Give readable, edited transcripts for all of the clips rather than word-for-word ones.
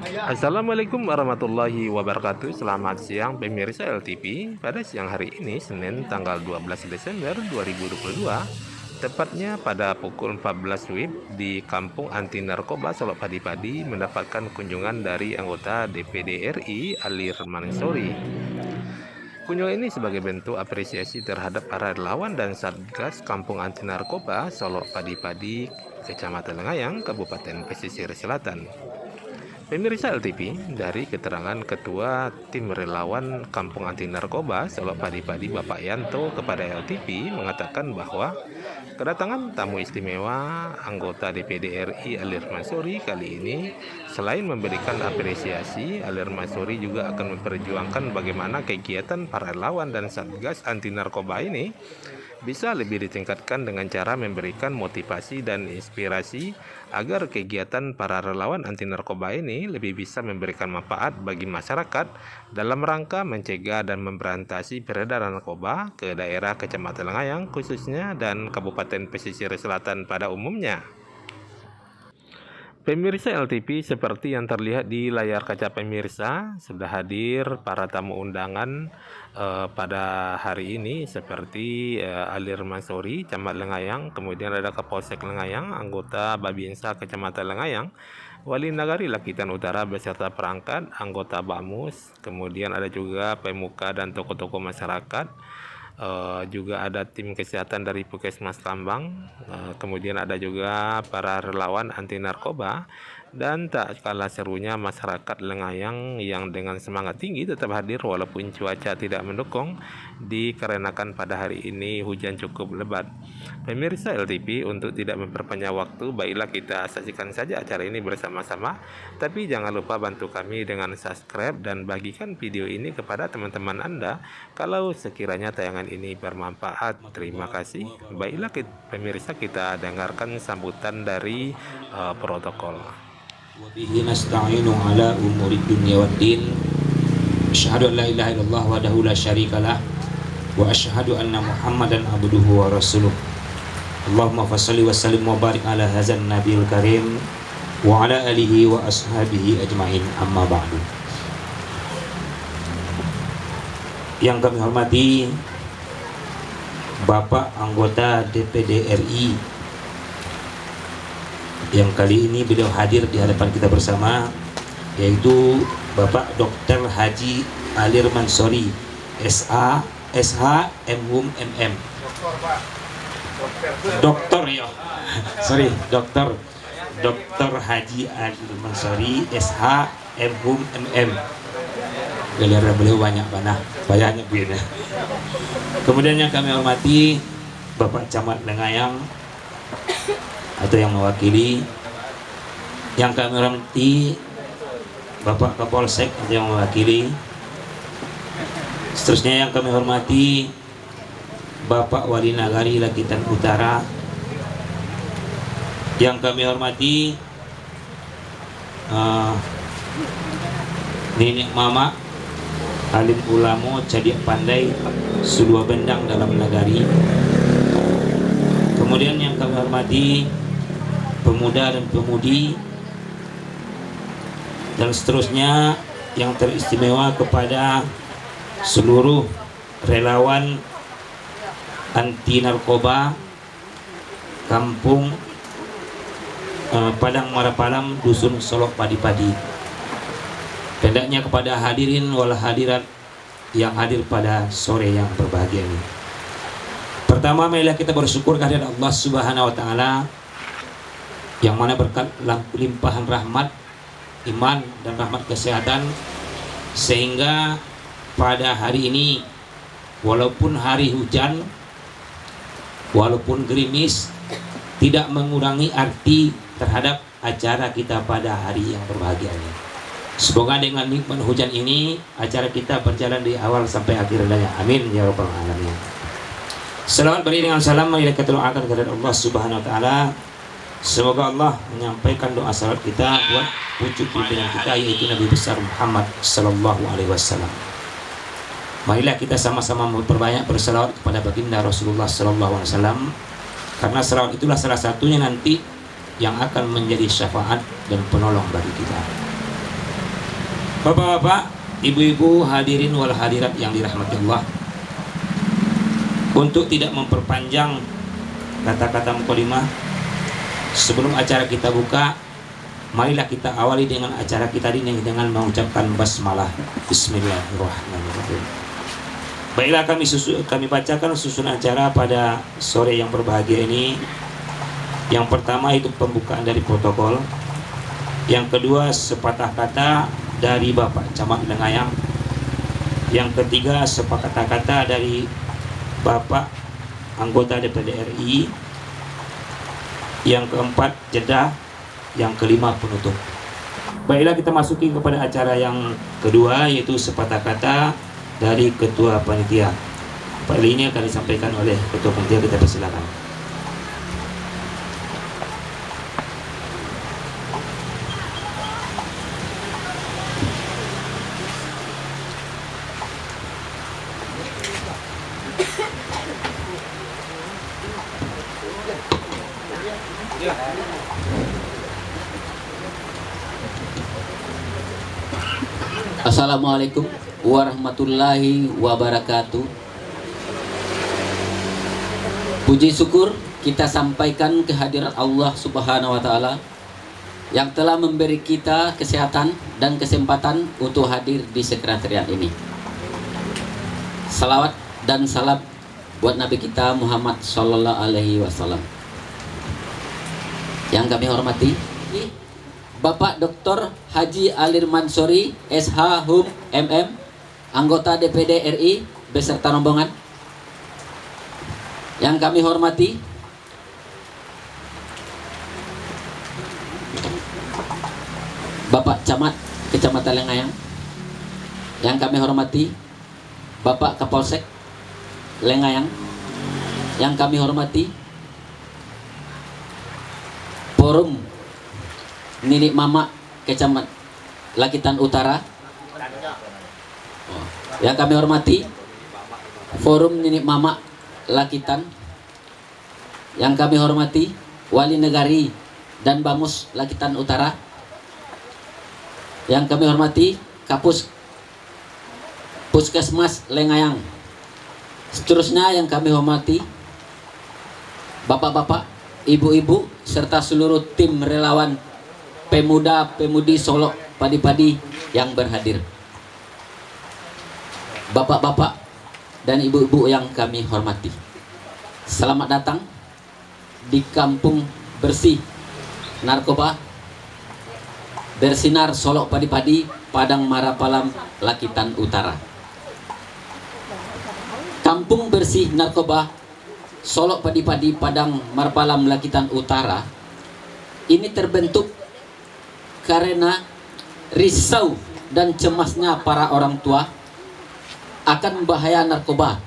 Assalamualaikum warahmatullahi wabarakatuh. Selamat siang pemirsa LTV. Pada siang hari ini Senin tanggal 12 Desember 2022, tepatnya pada pukul 14 WIB di Kampung Anti Narkoba Solok Padi-Padi mendapatkan kunjungan dari anggota DPD RI Alir Mansori. Kunjungan ini sebagai bentuk apresiasi terhadap para relawan dan Satgas Kampung Anti Narkoba Solok Padi-Padi, Kecamatan Lengayang, Kabupaten Pesisir Selatan. Pemirsa LTV, dari keterangan Ketua Tim Relawan Kampung Anti Narkoba Solok Padi-Padi Bapak Yanto kepada LTV mengatakan bahwa kedatangan tamu istimewa anggota DPD RI Alir Mansori kali ini selain memberikan apresiasi, Alir Mansori juga akan memperjuangkan bagaimana kegiatan para relawan dan Satgas Anti Narkoba ini bisa lebih ditingkatkan dengan cara memberikan motivasi dan inspirasi agar kegiatan para relawan anti narkoba ini lebih bisa memberikan manfaat bagi masyarakat dalam rangka mencegah dan memberantasi peredaran narkoba ke daerah Kecamatan Lengayang khususnya dan Kabupaten Pesisir Selatan pada umumnya. Pemirsa LTV, seperti yang terlihat di layar kaca pemirsa, sudah hadir para tamu undangan pada hari ini seperti Alir Mansori, Camat Lengayang, kemudian ada Kapolsek Lengayang, anggota Babinsa Kecamatan Lengayang, Wali Nagari Lakitan Utara beserta perangkat, anggota Bamus, kemudian ada juga pemuka dan tokoh-tokoh masyarakat. Juga ada tim kesehatan dari Puskesmas Tambang, kemudian ada juga para relawan anti narkoba, dan tak kalah serunya masyarakat Lengayang yang dengan semangat tinggi tetap hadir walaupun cuaca tidak mendukung dikarenakan pada hari ini hujan cukup lebat. Pemirsa LTV, untuk tidak memperpanjang waktu, baiklah kita saksikan saja acara ini bersama-sama. Tapi jangan lupa bantu kami dengan subscribe dan bagikan video ini kepada teman-teman Anda kalau sekiranya tayangan ini bermanfaat. Terima kasih. Baiklah pemirsa, kita dengarkan sambutan dari protokol. Wabihi nasta'inu ala umuri dunya waddin. Asyhadu an la ilaha illallah wahdahu la syarikalah wa asyhadu anna Muhammadan abduhu wa rasuluh. Allahumma fashalli wa sallim wa barik ala hadzal nabiyil karim wa ala alihi wa ashabihi ajmain, amma ba'du. Yang kami hormati Bapak anggota DPD RI, yang kali ini beliau hadir di hadapan kita bersama, yaitu Bapak Dr. Haji Alir Mansori, SA, SH, MHUM, MM. Dokter ya. Sorry, Dokter Haji Alir Mansori, SH, MHUM, MM. Beliau banyak banyak begini. Kemudian yang kami hormati Bapak Camat Lengayang atau yang mewakili, yang kami hormati Bapak Kapolsek atau yang mewakili, seterusnya yang kami hormati Bapak Wali Nagari Lakitan Utara, yang kami hormati Nenek Mama alim ulama Cadiak Pandai Sudua Bendang dalam Nagari. Kemudian yang kami hormati pemuda dan pemudi, dan seterusnya yang teristimewa kepada seluruh relawan anti narkoba Kampung Padang Marapalam, Dusun Solok Padi-Padi. Hendaknya kepada hadirin wal hadirat yang hadir pada sore yang berbahagia ini. Pertama, marilah kita bersyukur kehadirat Allah Subhanahu wa taala yang mana berkat limpahan rahmat, iman dan rahmat kesehatan, sehingga pada hari ini walaupun hari hujan, walaupun gerimis, tidak mengurangi arti terhadap acara kita pada hari yang berbahagia ini. Semoga dengan nikmat hujan ini acara kita berjalan di awal sampai akhir hayatnya. Amin ya rabbal alamin. Selawat beri dengan salam marilah kita doakan kepada Allah Subhanahu wa taala. Semoga Allah menyampaikan doa salawat kita buat pucuk pimpinan kita, yaitu Nabi besar Muhammad sallallahu alaihi wasallam. Marilah kita sama-sama memperbanyak berselawat kepada baginda Rasulullah sallallahu alaihi wasallam, karena selawat itulah salah satunya nanti yang akan menjadi syafaat dan penolong bagi kita. Bapak-bapak, ibu-ibu, hadirin wal hadirat yang dirahmati Allah, untuk tidak memperpanjang kata-kata mukadimah, sebelum acara kita buka, marilah kita awali dengan acara kita ini dengan mengucapkan basmalah. Bismillahirrahmanirrahim. Baiklah, kami bacakan susunan acara pada sore yang berbahagia ini. Yang pertama itu pembukaan dari protokol. Yang kedua sepatah kata dari Bapak Camat Lengayang. Yang ketiga sepatah kata dari Bapak anggota DPD RI. Yang keempat jeda. Yang kelima penutup. Baiklah, kita masuki kepada acara yang kedua, yaitu sepatah kata dari Ketua Panitia. Kali ini akan disampaikan oleh Ketua Panitia. Kita persilakan. Assalamualaikum warahmatullahi wabarakatuh. Puji syukur kita sampaikan kehadirat Allah Subhanahu wa taala yang telah memberi kita kesehatan dan kesempatan untuk hadir di sekretariat ini. Salawat dan salam buat Nabi kita Muhammad sallallahu alaihi wasallam. Yang kami hormati Bapak Dr. Haji Alir Mansori, SH Hum MM, anggota DPD RI beserta rombongan. Yang kami hormati Bapak Camat Kecamatan Lengayang. Yang kami hormati Bapak Kapolsek Lengayang. Yang kami hormati Forum Ninik Mama Kecamatan Lakitan Utara. Yang kami hormati Forum Ninik Mama Lakitan. Yang kami hormati Wali Negari dan Bamus Lakitan Utara. Yang kami hormati Puskesmas Lengayang. Seterusnya yang kami hormati bapak-bapak, ibu-ibu serta seluruh tim relawan pemuda-pemudi Solo Padi-Padi yang berhadir. Bapak-bapak dan ibu-ibu yang kami hormati, selamat datang di Kampung Bersih Narkoba Bersinar Solo Padi-Padi, Padang Marapalam, Lakitan Utara. Kampung Bersih Narkoba Solo Padi-Padi, Padang Marapalam, Lakitan Utara ini terbentuk karena risau dan cemasnya para orang tua akan bahaya narkoba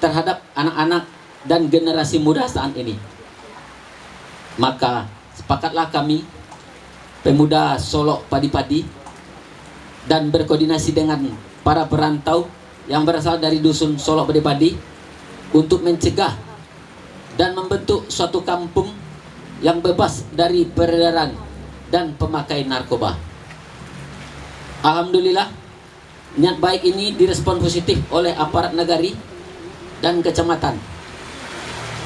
terhadap anak-anak dan generasi muda saat ini. Maka sepakatlah kami pemuda Solo Padi-Padi dan berkoordinasi dengan para perantau yang berasal dari dusun Solo Padi-Padi untuk mencegah dan membentuk suatu kampung yang bebas dari peredaran dan pemakai narkoba. Alhamdulillah, niat baik ini direspon positif oleh aparat negari dan kecamatan.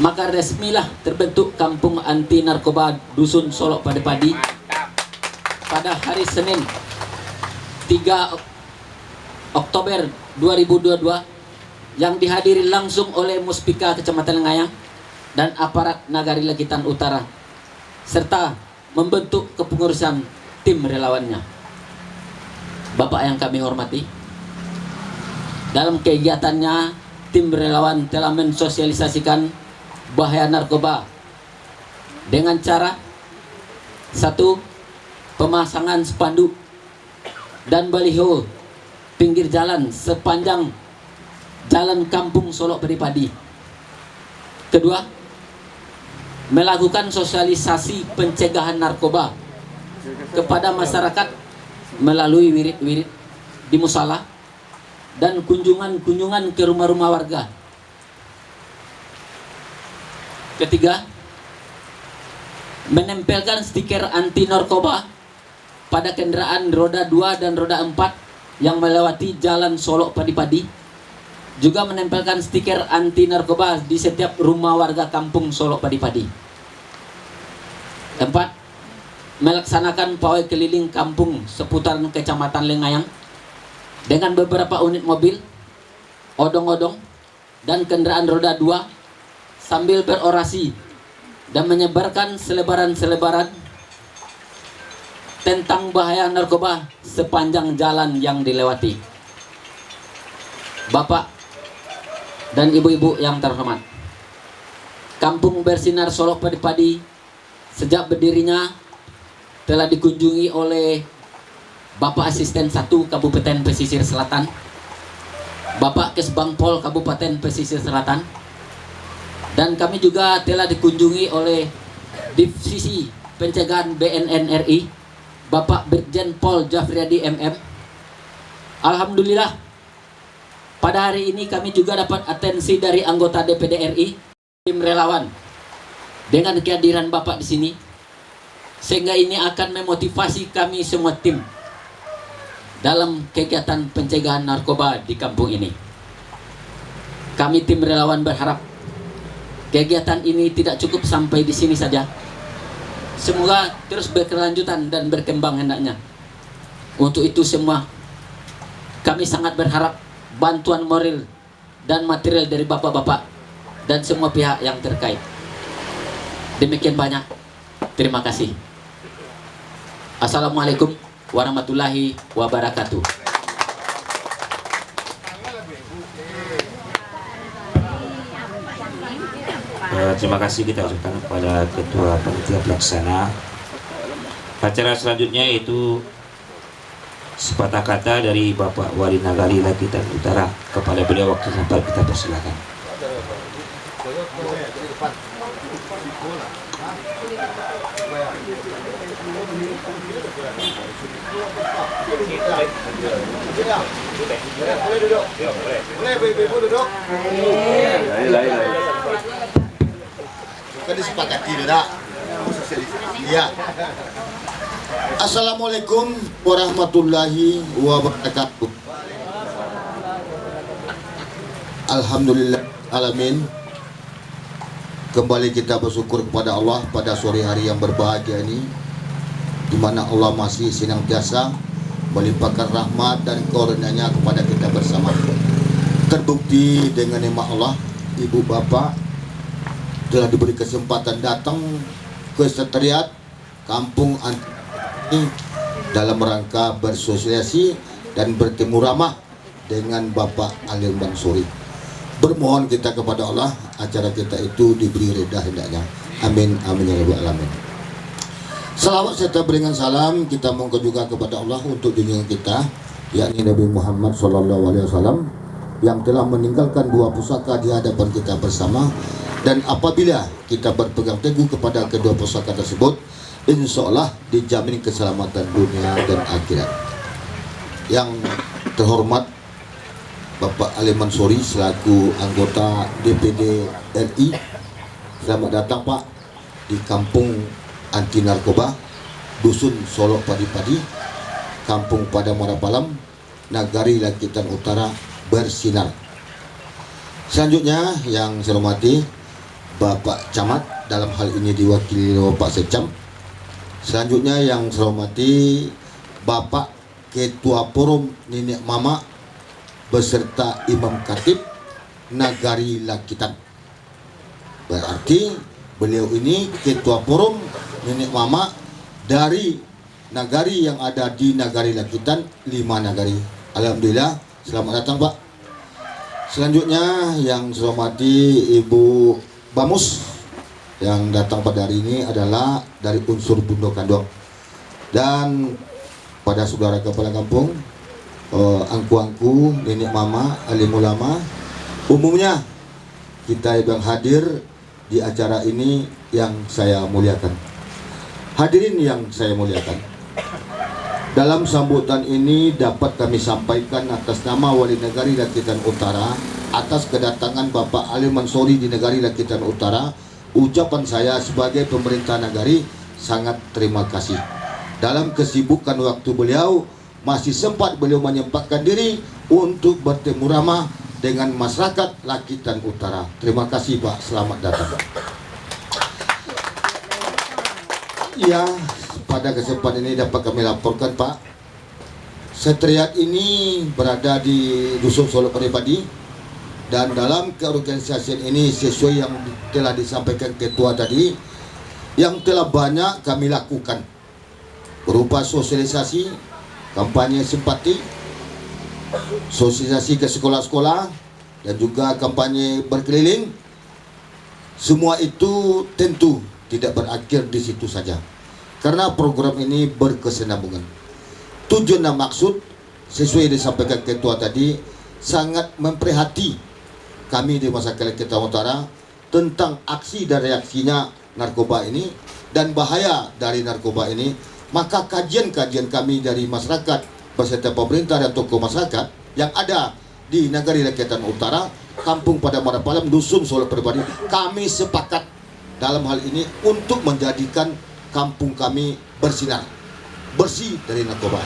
Maka resmilah terbentuk Kampung Anti Narkoba Dusun Solo Padi-Padi pada hari Senin 3 Oktober 2022 yang dihadiri langsung oleh Muspika Kecamatan Lengayang dan aparat Nagari Lakitan Utara serta membentuk kepengurusan tim relawannya. Bapak yang kami hormati, dalam kegiatannya tim relawan telah mensosialisasikan bahaya narkoba dengan cara: 1. Pemasangan spanduk dan baliho pinggir jalan sepanjang jalan Kampung Solo Padi-Padi. 2. Melakukan sosialisasi pencegahan narkoba kepada masyarakat melalui wirid-wirid di musala dan kunjungan-kunjungan ke rumah-rumah warga. 3. Menempelkan stiker anti narkoba pada kendaraan roda 2 dan roda 4 yang melewati jalan Solok Padi-Padi, juga menempelkan stiker anti narkoba di setiap rumah warga kampung Solok Padi-Padi. 4. Melaksanakan pawai keliling kampung seputaran Kecamatan Lengayang dengan beberapa unit mobil, odong-odong, dan kendaraan roda 2 sambil berorasi dan menyebarkan selebaran-selebaran tentang bahaya narkoba sepanjang jalan yang dilewati. Bapak dan ibu-ibu yang terhormat, Kampung Bersinar Solok Padi-Padi sejak berdirinya telah dikunjungi oleh Bapak Asisten 1 Kabupaten Pesisir Selatan, Bapak Kesbangpol Kabupaten Pesisir Selatan, dan kami juga telah dikunjungi oleh Divisi Pencegahan BNN RI, Bapak Brigjen Pol Jafriyadi MM. Alhamdulillah, pada hari ini kami juga dapat atensi dari anggota DPD RI, tim relawan. Dengan kehadiran Bapak di sini, sehingga ini akan memotivasi kami semua tim dalam kegiatan pencegahan narkoba di kampung ini. Kami tim relawan berharap kegiatan ini tidak cukup sampai di sini saja. Semoga terus berkelanjutan dan berkembang hendaknya. Untuk itu semua, kami sangat berharap bantuan moral dan material dari bapak-bapak dan semua pihak yang terkait. Demikian banyak. Terima kasih. Assalamualaikum warahmatullahi wabarakatuh. Terima kasih kita ucapkan kepada Ketua Panitia Pelaksana. Acara selanjutnya yaitu sepatah kata dari Bapak Wali Nagari Lakitan Utara. Kepada beliau waktu sampai kita persilakan. Boleh duduk. Boleh ibu duduk. Kan disepakati dah. Iya. Assalamualaikum warahmatullahi wabarakatuh. Alhamdulillah alamin. Kembali kita bersyukur kepada Allah pada sore hari yang berbahagia ini, di mana Allah masih senantiasa melimpahkan rahmat dan karunia-Nya kepada kita bersama. Terbukti dengan nikmat Allah, ibu bapak telah diberi kesempatan datang ke sekretariat kampung ini dalam rangka bersosialisasi dan bertemu ramah dengan Bapak Alim Mansuri. Bermohon kita kepada Allah acara kita itu diberi reda hendaknya. Amin amin ya rabbal alamin. Salawat serta berikan salam kita mohon juga kepada Allah untuk junjungan kita, yakni Nabi Muhammad SAW yang telah meninggalkan dua pusaka di hadapan kita bersama. Dan apabila kita berpegang teguh kepada kedua pusaka tersebut, insya Allah dijamin keselamatan dunia dan akhirat. Yang terhormat Bapak Ali Mansuri selaku anggota DPD RI, selamat datang Pak di kampung anti narkoba Dusun Solok Padi-Padi, Kampung Padang Marapalam, Nagari Lakitan Utara Bersinar. Selanjutnya yang saya hormati Bapak Camat, dalam hal ini diwakili Bapak Secam. Selanjutnya yang saya hormati Bapak Ketua Forum Nenek Mama beserta Imam Khatib Nagari Lakitan. Berarti beliau ini Ketua Forum Nenek Mama dari nagari yang ada di Nagari Lakitan, 5 nagari. Alhamdulillah, selamat datang Pak. Selanjutnya yang saya hormati Ibu Bamus yang datang pada hari ini adalah dari unsur Bundo Kandong. Dan pada saudara kepala kampung, angku-angku, nenek mama, alim ulama, umumnya kita yang hadir di acara ini yang saya muliakan. Hadirin yang saya muliakan, dalam sambutan ini dapat kami sampaikan atas nama Wali Negari Lakitan Utara, atas kedatangan Bapak Ali Mansuri di Nagari Lakitan Utara, ucapan saya sebagai pemerintah nagari sangat terima kasih. dalam kesibukan waktu beliau masih sempat beliau menyempatkan diri untuk bertemu ramah dengan masyarakat Lakitan Utara. Terima kasih Pak, selamat datang. Ya, pada kesempatan ini dapat kami laporkan Pak, Sekretariat ini berada di Dusun Solok Paripadi, dan dalam keorganisasian ini sesuai yang telah disampaikan Ketua tadi, yang telah banyak kami lakukan berupa sosialisasi, kampanye simpati, sosialisasi ke sekolah-sekolah, dan juga kampanye berkeliling. Semua itu tentu tidak berakhir di situ saja, karena program ini berkesinambungan. Tujuan dan maksud sesuai disampaikan Ketua tadi sangat memprihati kami di masyarakat Lakitan Utara tentang aksi dan reaksinya narkoba ini dan bahaya dari narkoba ini. Maka kajian-kajian kami dari masyarakat beserta pemerintah dan tokoh masyarakat yang ada di Nagari Lakitan Utara, Kampung Padang Marapalam, Dusun Solok Paripadi, kami sepakat dalam hal ini untuk menjadikan kampung kami bersinar, bersih dari narkoba.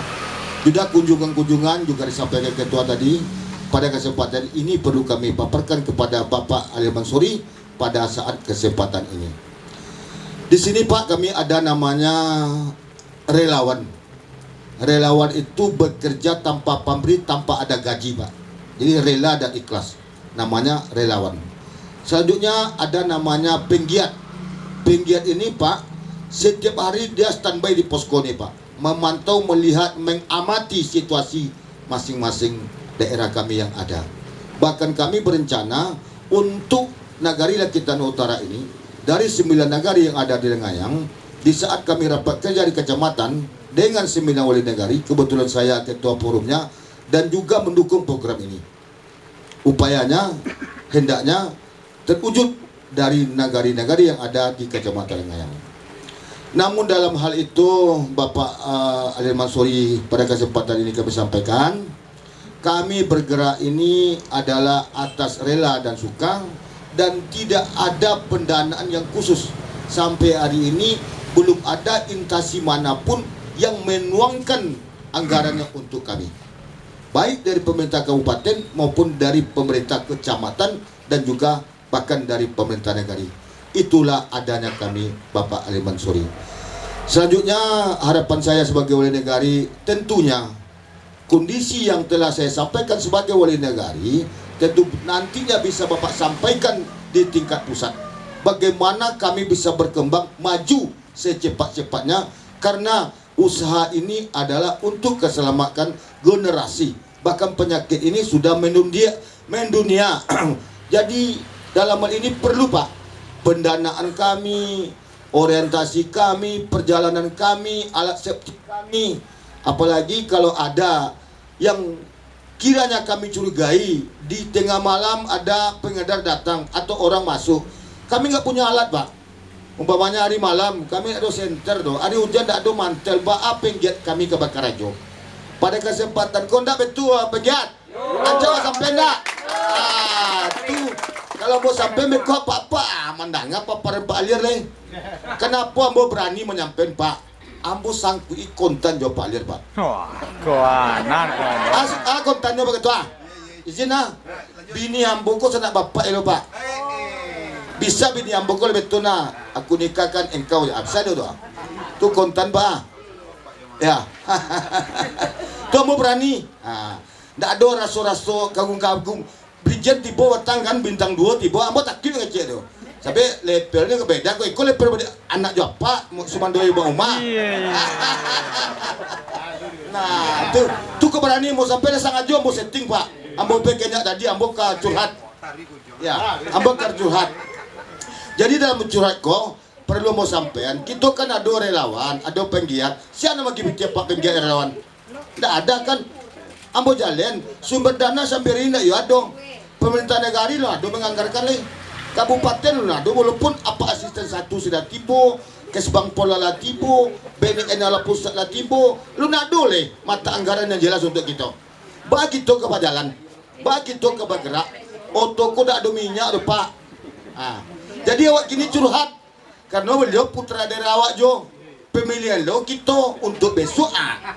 Juga kunjungan-kunjungan juga disampaikan Ketua tadi. Pada kesempatan ini perlu kami paparkan kepada Bapak Ali Mansuri pada saat kesempatan ini. Di sini Pak, kami ada namanya relawan. Relawan itu bekerja tanpa pamrih, tanpa ada gaji Pak. Jadi rela dan ikhlas, namanya relawan. Selanjutnya ada namanya penggiat. Penggiat ini Pak, setiap hari dia standby di posko ini Pak, memantau, melihat, mengamati situasi masing-masing daerah kami yang ada. Bahkan kami berencana untuk Nagari Lakitan Utara ini, dari 9 nagari yang ada di Lengayang, di saat kami rapat kerja di kecamatan dengan 9 wali nagari, kebetulan saya ketua forumnya dan juga mendukung program ini. Upayanya hendaknya terwujud dari nagari-nagari yang ada di Kecamatan Lengayang. Namun dalam hal itu Bapak Ali Mansuri, pada kesempatan ini kami sampaikan, kami bergerak ini adalah atas rela dan suka, dan tidak ada pendanaan yang khusus. Sampai hari ini belum ada instansi manapun yang menuangkan anggarannya untuk kami, baik dari pemerintah kabupaten maupun dari pemerintah kecamatan dan juga bahkan dari pemerintah negari. Itulah adanya kami Bapak Ali Mansuri. Selanjutnya harapan saya sebagai wali negari, tentunya kondisi yang telah saya sampaikan sebagai wali negari tentu nantinya bisa Bapak sampaikan di tingkat pusat. Bagaimana kami bisa berkembang maju secepat-cepatnya, karena usaha ini adalah untuk keselamatan generasi. Bahkan penyakit ini sudah mendunia. Jadi dalam hal ini perlu Pak, pendanaan kami, orientasi kami, perjalanan kami, alat safety kami. Apalagi kalau ada yang kiranya kami curigai, di tengah malam ada pengedar datang atau orang masuk, kami nggak punya alat Pak. Umpamanya hari malam kami ada senter do, hari hujan tak ada mantel, apa yang giat kami ke Bakarajo. Pada kesempatan kau ndak betul pegiat, aja sampai ndak. Tuh kalau mau sampai mereka apa-apa, mandangnya apa para Pak Alir leh. Kenapa ambo berani menyampaikan Pak? Ambo sangkui kontan jawab Pak Alir Pak. Wah, kuanan. Kontannya begitu izin bini ambo ko sanak bapak elo Pak. Bisa bini ambo ko lebih tuna, aku nikahkan engkau ya. Bisa do. Tu kontan Pak. Ya. Tu ambo berani. Ndak ada raso-raso kagung-kagung. Brigjen tiba watang kan bintang 2 tiba ambo tak kira ngecek tu. Sampai levelnya kebeda, kok ikut level anak japa sumandoi bang Umar. Nah, tu keberani mau sampai sang aja mau setting Pak. Ambo pengennya tadi ambo ka curhat. Ya, ambo ka curhat. Jadi dalam curhat kok perlu mau sampean, kita kan ada relawan, ada penggiat. Siapa nama kita Pak penggiat relawan? Tidak ada kan? Ambo jalan sumber dana sampai ini ya dong. Pemerintah negara lah, do menganggarkan leh. Kabupaten lah, do walaupun apa asisten satu sudah tibo, Kesbang Pola lah tibo, BNN lah pusat lah tibo, lu nak do leh mata anggaran yang jelas untuk kita. Bagi kita ke jalan, bagi kita ke bergerak. Otoko dak ada minyak do Pak. Jadi awak kini curhat karena beliau putra dari awak jo. pemilihan lo kita untuk besok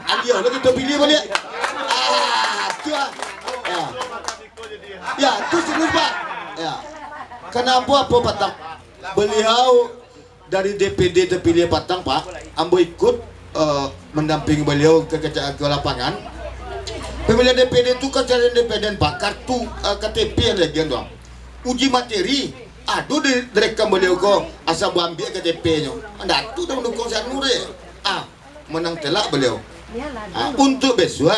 alia lo kita pilih balik tu ya tu serius Pak ya. Kenapa apa Patang beliau dari DPD terpilih Patang Pak, ambo ikut mendampingi beliau ke lapangan. Pemilihan DPD itu kan cara independen Pak, kartu KTP yang lagi doang. Uji materi, aduh direkam beliau kok asal ambil KTP-nya. Anda tuh dah mendukung Sanuri. Menang telak beliau. Untuk besok,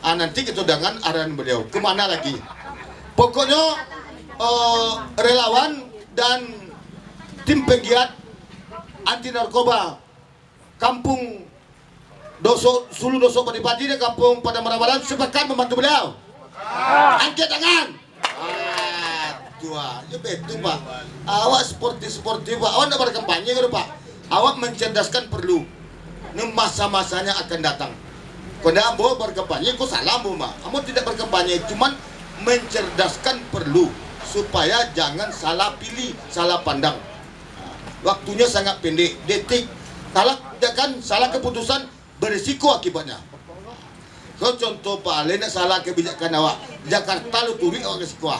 nanti kita dengan arahan beliau. Kemana lagi? Pokoknya relawan dan tim penggiat anti narkoba Kampung Sulu Doso Padi-Padi dan Kampung Padang Marabalan sepakat membantu beliau. Angkat tangan. Tua, ya betul Pak. Awak sportif Pak. Awak nak berkampanye kan Pak. Awak mencerdaskan perlu. Masa-masanya akan datang. Kalau ambo berkampanye, kau salah ambo Mak. Ambo tidak berkampanye, cuman mencerdaskan perlu supaya jangan salah pilih, salah pandang. Waktunya sangat pendek, detik. Salah keputusan berisiko akibatnya. Kau contoh Pak Ale nak salah kebijakan awak Jakarta lu turi awak resiko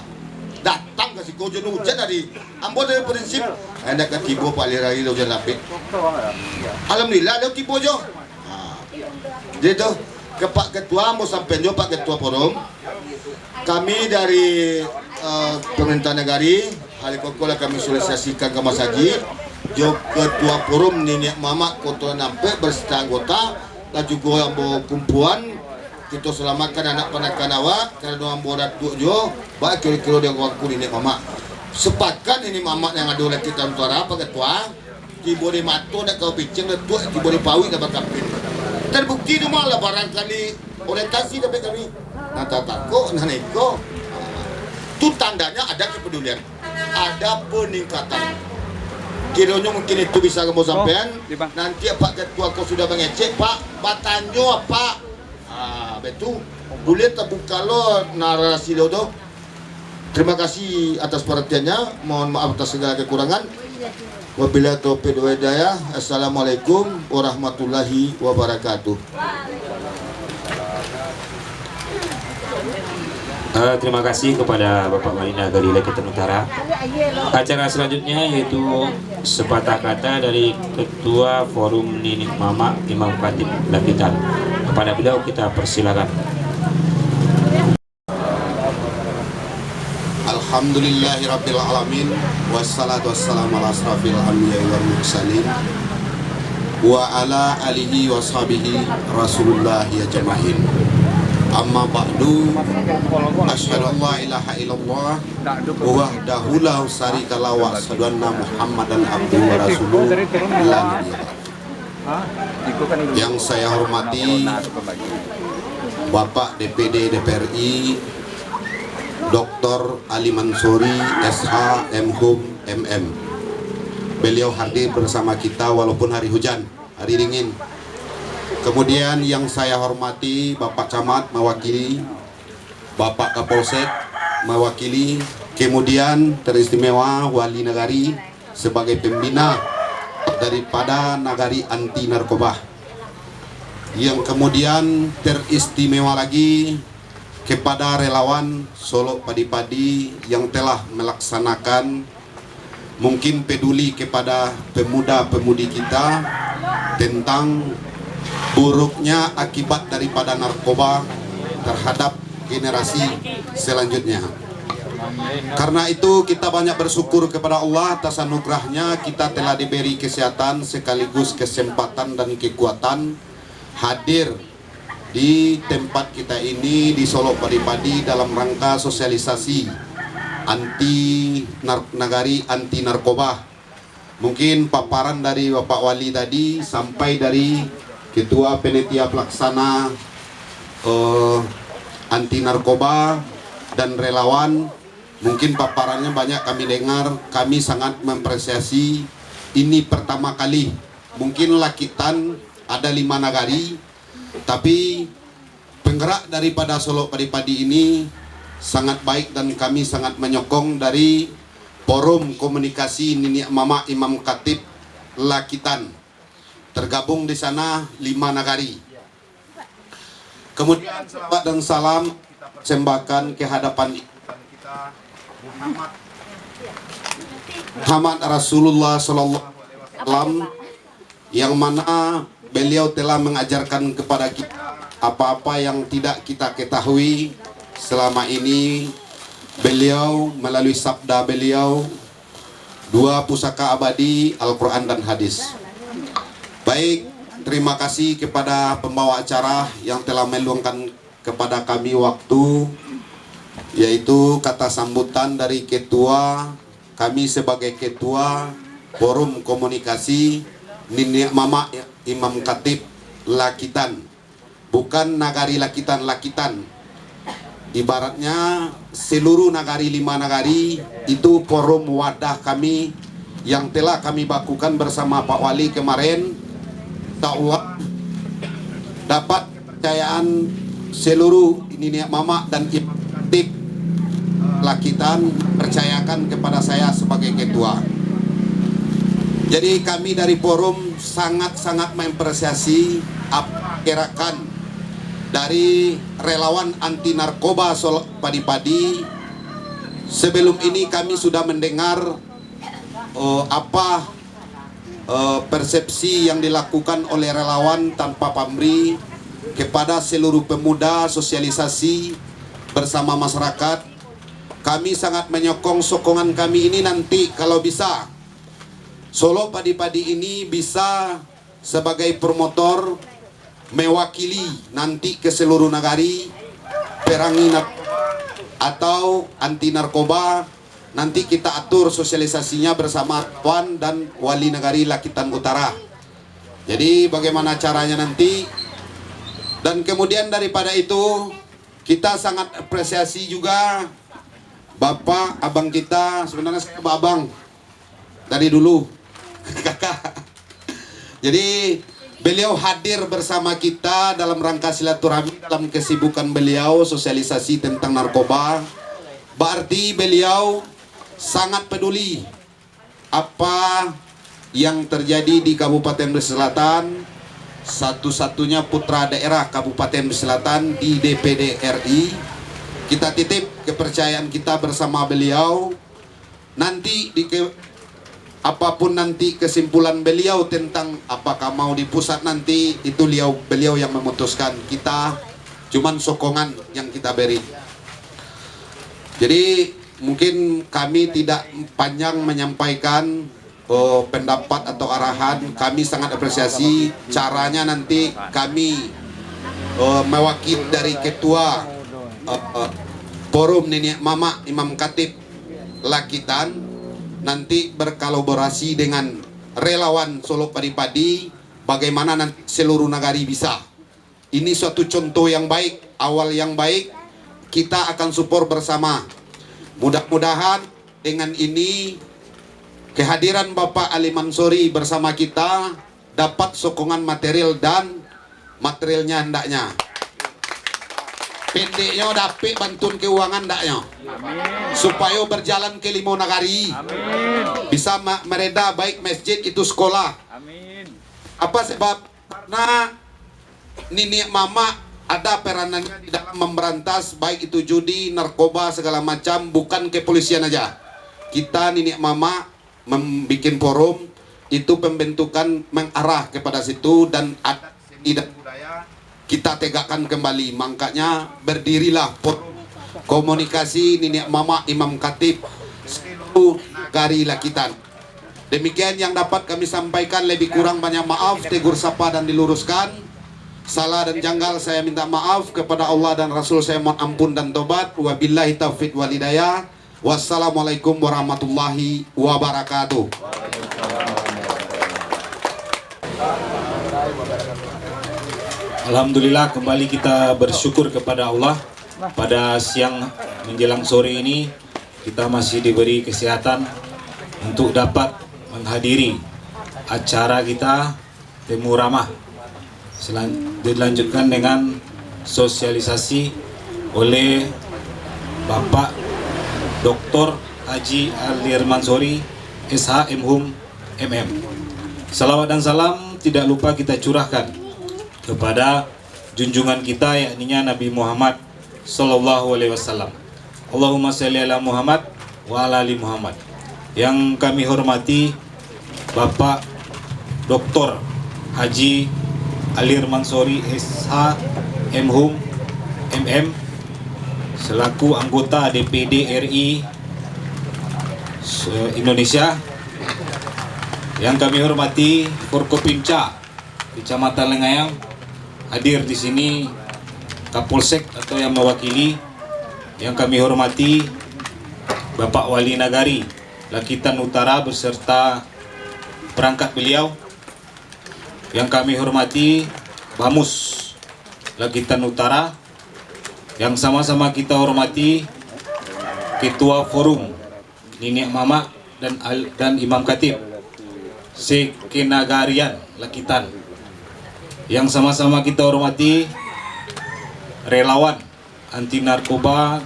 datang ke siko jenuh hujan dari ambo dari prinsip hendak ke tibo Pak Ale hari hujan lapik. Alhamdulillah ada tibo jo. Jadi tu ke Pak Ketua mau sampai jo Pak Ketua Forum. Kami dari pemerintah negari hal kokola kami sosialisasikan ke Mas Haji. Jo Ketua Forum Nenek Mama Kota Nampe berserta anggota dan juga yang bawa kumpulan kita selamatkan anak panakan awak karena yang bawa datuk jo baik kira-kira dia waktu Nenek Mama sepakat ini Mama yang ada oleh kita utara apa Ketua tiba di matu nak kau picing datuk tiba di pawi dapat kapin terbukti tu malah barangkali orientasi tapi kami nata tako naneko itu tandanya ada kepedulian ada peningkatan. Kiranya mungkin itu bisa kamu sampean. Nanti Pak Ketua kau sudah mengecek Pak, batanyo apa? Betul. Boleh terbuka lo narasi lo do. Terima kasih atas perhatiannya. Mohon maaf atas segala kekurangan. Wabillahi taufiq wal hidayah. Assalamualaikum warahmatullahi wabarakatuh. Terima kasih kepada Bapak Wali Nagari Leketan Utara. Acara selanjutnya yaitu sepatah kata dari Ketua Forum Nenek Mama Imam Khatib Lakitan. Kepada beliau kita persilakan. Alhamdulillahirabbil alamin wassalatu wassalamu ala asrafil anbiya'i wal mursalin wa ala alihi washabihi rasulullah ya jamahin. Amma ba'du asyhadu an la ilaha illallah wahdahu la syarika lahu wa asyhadu anna Muhammadan abduhu wa rasuluh. Yang saya hormati Bapak DPD DPRI Dr. Ali Mansuri SH MHum MM. Beliau hadir bersama kita walaupun hari hujan, hari dingin. Kemudian yang saya hormati Bapak Camat mewakili, Bapak Kapolsek mewakili, kemudian teristimewa Wali Nagari sebagai pembina daripada Nagari Anti Narkoba. Yang kemudian teristimewa lagi kepada relawan Solo Padi-Padi yang telah melaksanakan mungkin peduli kepada pemuda-pemudi kita tentang buruknya akibat daripada narkoba terhadap generasi selanjutnya. Karena itu kita banyak bersyukur kepada Allah atas anugerahnya kita telah diberi kesehatan sekaligus kesempatan dan kekuatan hadir di tempat kita ini di Solo Padi-Padi dalam rangka sosialisasi Nagari anti narkoba. Mungkin paparan dari Bapak Wali tadi sampai dari Ketua Panitia Pelaksana anti narkoba dan relawan, mungkin paparannya banyak kami dengar. Kami sangat mengapresiasi. Ini pertama kali mungkin Lakitan ada 5 nagari, tapi penggerak daripada Solo Padi-Padi ini sangat baik dan kami sangat menyokong dari Forum Komunikasi Nenek Mama Imam Khatib Lakitan. tergabung di sana 5 nagari. Kemudian salawat dan salam kita persembahkan ke hadapan kita Muhammad Rasulullah Sallallahu Alaihi Wasallam, yang mana beliau telah mengajarkan kepada kita apa-apa yang tidak kita ketahui selama ini. Beliau melalui sabda beliau, 2 pusaka abadi, Al-Quran dan hadis. Baik, terima kasih kepada pembawa acara yang telah meluangkan kepada kami waktu, yaitu kata sambutan dari ketua kami sebagai ketua Forum Komunikasi Nini Mama Imam Khatib Lakitan, bukan Nagari Lakitan. Ibaratnya seluruh nagari, 5 nagari itu forum wadah kami yang telah kami bakukan bersama Pak Wali kemarin. Insya dapat kepercayaan seluruh ini Mama dan Imam Khatib Lakitan percayakan kepada saya sebagai ketua. Jadi kami dari forum sangat-sangat mengapresiasi apa gerakan dari relawan anti narkoba Padi-Padi. Sebelum ini kami sudah mendengar persepsi yang dilakukan oleh relawan tanpa pamrih kepada seluruh pemuda, sosialisasi bersama masyarakat. Kami sangat menyokong sokongan kami ini nanti kalau bisa Solo Padi-Padi ini bisa sebagai promotor mewakili nanti ke seluruh nagari perangi atau anti narkoba. Nanti kita atur sosialisasinya bersama Tuan dan Wali Nagari Lakitan Utara. Jadi bagaimana caranya nanti. Dan kemudian daripada itu kita sangat apresiasi juga Bapak abang kita, sebenarnya saya abang dari dulu kakak. Jadi beliau hadir bersama kita dalam rangka silaturahmi dalam kesibukan beliau sosialisasi tentang narkoba. Berarti beliau sangat peduli apa yang terjadi di Kabupaten Brebes Selatan, satu-satunya putra daerah Kabupaten Brebes Selatan di DPD RI. Kita titip kepercayaan kita bersama beliau. Nanti apapun nanti kesimpulan beliau tentang apakah mau di pusat nanti, itu beliau yang memutuskan. Kita cuman sokongan yang kita beri. Jadi mungkin kami tidak panjang menyampaikan pendapat atau arahan. Kami sangat apresiasi caranya. Nanti kami mewakili dari ketua Forum Nenek Mama Imam Khatib Lakitan, nanti berkolaborasi dengan relawan Solo Padi-Padi, bagaimana nanti seluruh nagari bisa. Ini suatu contoh yang baik, awal yang baik. Kita akan support bersama. Mudah-mudahan dengan ini kehadiran Bapak Ali Mansori bersama kita dapat sokongan material dan materialnya hendaknya. Pendeknya dapat bantuan keuangan ndaknya, supaya berjalan ke 5 nagari. Bisa mereda baik masjid itu sekolah. Apa sebab? Karena Nini Mama ada peranannya di dalam memberantas baik itu judi, narkoba segala macam, bukan kepolisian aja. Kita Nini Mama membuat forum itu pembentukan mengarah kepada situ, dan adat seni dan budaya kita tegakkan kembali. Makanya berdirilah Forum Komunikasi Nenek Mama Imam Khatib seluruh nagari Lakitan. Demikian yang dapat kami sampaikan, lebih kurang banyak maaf, tegur sapa dan diluruskan. Salah dan janggal saya minta maaf kepada Allah dan Rasul, saya mohon ampun dan tobat. Wabillahi taufiq wal hidayah. Wassalamualaikum warahmatullahi wabarakatuh. Alhamdulillah, kembali kita bersyukur kepada Allah. Pada siang menjelang sore ini kita masih diberi kesehatan untuk dapat menghadiri acara kita Temu Ramah. Dilanjutkan dengan sosialisasi oleh Bapak Dr. Haji Alir Mansori, SH MHum MM. Salawat dan salam tidak lupa kita curahkan kepada junjungan kita, yakni Nabi Muhammad Sallallahu Alaihi Wasallam. Allahumma sholli ala Muhammad wa ala ali Muhammad. Yang kami hormati Bapak Dr. Haji Alir Mansori SH MHum MM selaku anggota DPD RI Indonesia. Yang kami hormati Forkopimda Kecamatan Lengayang, hadir di sini Kapolsek atau yang mewakili. Yang kami hormati Bapak Wali Nagari Lakitan Utara beserta perangkat beliau. Yang kami hormati Bamus Lakitan Utara. Yang sama-sama kita hormati Ketua Forum Nenek Mama dan Imam Khatib Sekenagarian Lakitan. Yang sama-sama kita hormati relawan anti narkoba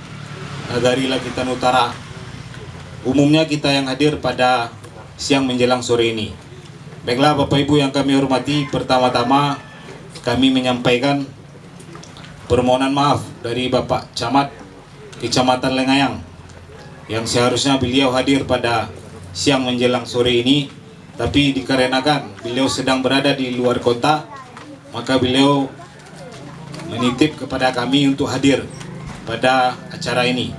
Nagari Lakitan Utara. Umumnya kita yang hadir pada siang menjelang sore ini. Baiklah Bapak Ibu yang kami hormati, pertama-tama kami menyampaikan permohonan maaf dari Bapak Camat Kecamatan Lengayang yang seharusnya beliau hadir pada siang menjelang sore ini, tapi dikarenakan beliau sedang berada di luar kota, maka beliau menitip kepada kami untuk hadir pada acara ini.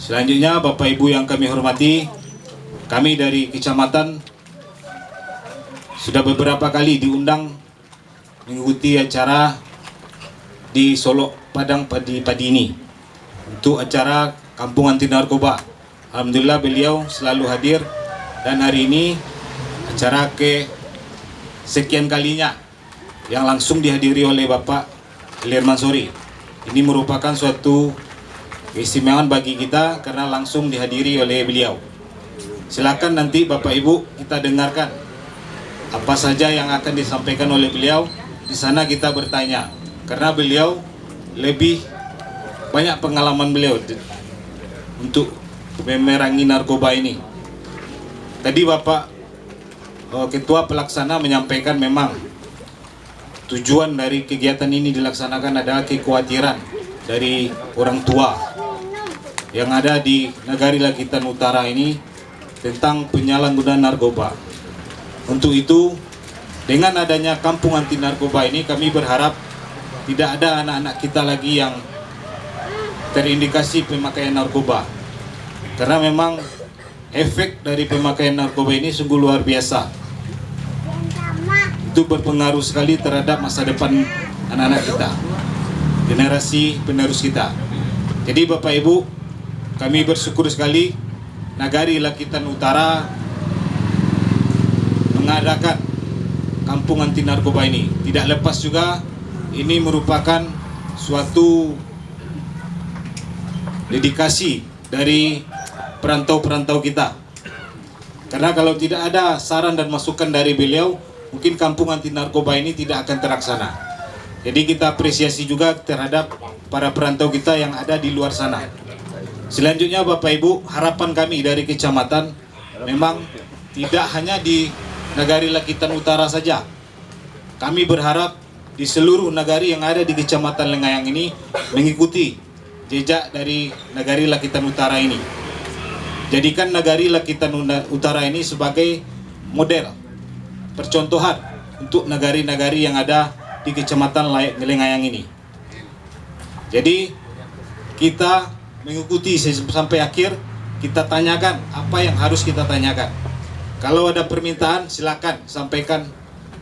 Selanjutnya Bapak Ibu yang kami hormati, kami dari kecamatan sudah beberapa kali diundang mengikuti acara di Solok Padang Padi ini untuk acara Kampung Anti Narkoba. Alhamdulillah beliau selalu hadir, dan hari ini acara ke sekian kalinya yang langsung dihadiri oleh Bapak Alir Mansori. Ini merupakan suatu keistimewaan bagi kita karena langsung dihadiri oleh beliau. Silakan nanti Bapak Ibu kita dengarkan apa saja yang akan disampaikan oleh beliau. Di sana kita bertanya, karena beliau lebih banyak pengalaman beliau untuk memerangi narkoba ini. Tadi Bapak Ketua Pelaksana menyampaikan memang tujuan dari kegiatan ini dilaksanakan adalah kekhawatiran dari orang tua yang ada di Nagari Lakitan Utara ini tentang penyalahgunaan narkoba. Untuk itu, dengan adanya Kampung Anti Narkoba ini, kami berharap tidak ada anak-anak kita lagi yang terindikasi pemakaian narkoba. Karena memang efek dari pemakaian narkoba ini sungguh luar biasa. Itu berpengaruh sekali terhadap masa depan anak-anak kita, generasi penerus kita. Jadi Bapak Ibu, kami bersyukur sekali Nagari Lakitan Utara mengadakan Kampung Anti Narkoba ini. Tidak lepas juga ini merupakan suatu dedikasi dari perantau-perantau kita. Karena kalau tidak ada saran dan masukan dari beliau, mungkin Kampung Anti Narkoba ini tidak akan terlaksana. Jadi kita apresiasi juga terhadap para perantau kita yang ada di luar sana. Selanjutnya Bapak Ibu, harapan kami dari kecamatan memang tidak hanya di Nagari Lakitan Utara saja. Kami berharap di seluruh nagari yang ada di Kecamatan Lengayang ini mengikuti jejak dari Nagari Lakitan Utara ini. Jadikan Nagari Lakitan Utara ini sebagai model percontohan untuk nagari-nagari yang ada di Kecamatan Lengayang ini. Jadi kita mengikuti sampai akhir, kita tanyakan apa yang harus kita tanyakan. Kalau ada permintaan silakan sampaikan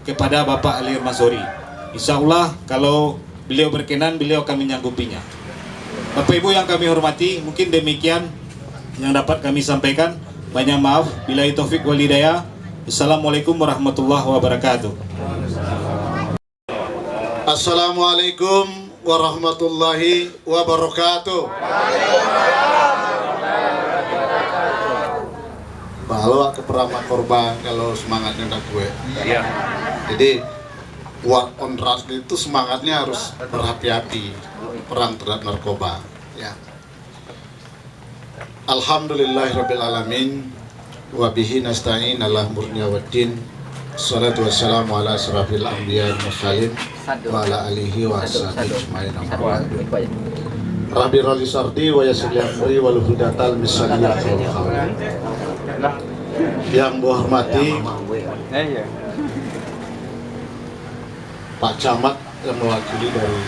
kepada Bapak Alir Mansori. Insya Allah kalau beliau berkenan, beliau akan menyanggupinya. Bapak Ibu yang kami hormati, mungkin demikian yang dapat kami sampaikan. Banyak maaf, billahi taufik wal hidayah. Assalamualaikum warahmatullahi wabarakatuh. Assalamualaikum warahmatullahi wabarakatuh. Bawa ke perama korban kalau semangatnya udah gue. Iya. Jadi war on drugs itu semangatnya harus berhati-hati perang terhadap narkoba. Ya. Alhamdulillahirabbil alamin wa bihi nasta'in ala murni waddin Salatu wassalamu ala asrafil anbiya wal mursalin wa ala alihi wa ashabihi ajmain. Rabbi rali sardi wa yassir li amri wal hudatal misaliyah. Yang saya hormati Pak Camat yang mewakili dari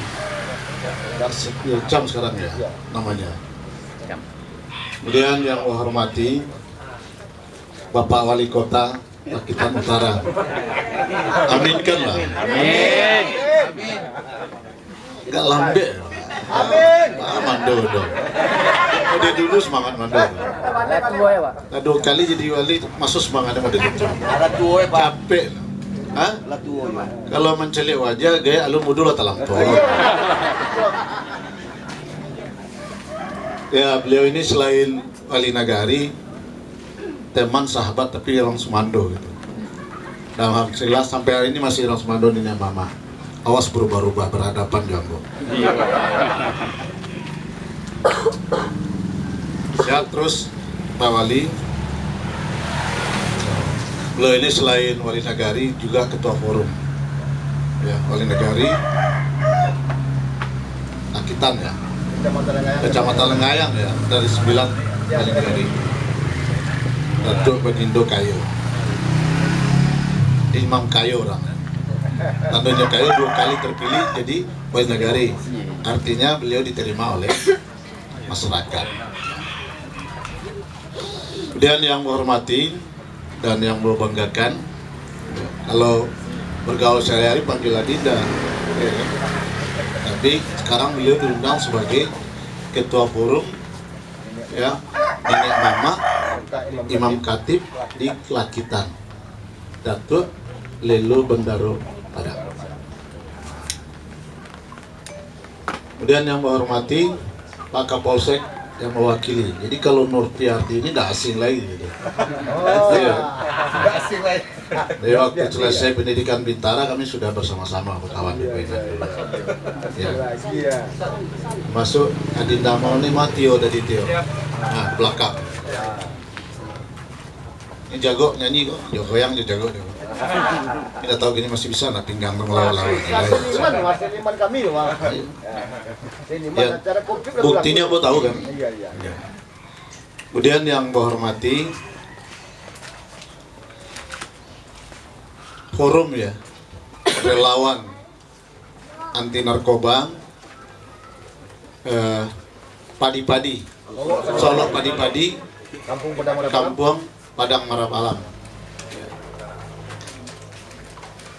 Cam sekarang ya namanya. Kemudian yang saya hormati Bapak Wali Kota Pacitan Utara. Aminkan lah. Amin. Enggak lambe. Amin. Mando dong. Udah dulu semangat mando. Aduh kali jadi wali masuk semangatnya mando gitu. Capek. Hah? Kalau mencelik wajah gaya alun mudul atau lampau. Ya beliau ini selain wali nagari, teman sahabat tapi orang Sumando gitu. Dan alhamdulillah sampai hari ini masih orang Sumando ini mama. Awas berubah-ubah berhadapan jambu. Sehat terus Pak Wali. Beliau ini selain wali nagari juga ketua forum. Ya, wali nagari Pacitan ya. Kecamatan Lengayang ya, dari 9 wali nagari. Datuk Bagindo Kayo, Imam Kayo orang. Tandanya Kayo 2 kali terpilih jadi wali nagari. Artinya beliau diterima oleh masyarakat. Kemudian yang menghormati dan yang membanggakan, kalau bergaul sehari-hari panggil Adinda, ya. Tapi sekarang beliau diundang sebagai ketua forum, ya, nenek mama Imam Khatib di Pacitan, Datuk Lelo Bendaro Padang. Kemudian yang menghormati Pak Kapolsek yang mewakili. Jadi kalau Nur Tiarti ini tidak asing lagi gitu. Tidak asing lagi. Dari waktu selesai pendidikan Bintara kami sudah bersama-sama berkawan di Bintara. Ya. Masuk Adinda mau nih Matio dari Tio. Nah belakang. Ini jago nyanyi kok. Goyang dia jago. Kita tahu gini masih bisa lah pinggang melawan-lawan. Seniman kami loh. Ya, buktinya aku tahu kan. Ya. Kemudian yang menghormati forum ya, relawan anti narkoba Padi-Padi, Solok Padi-Padi, Kampung Padang Marapalam.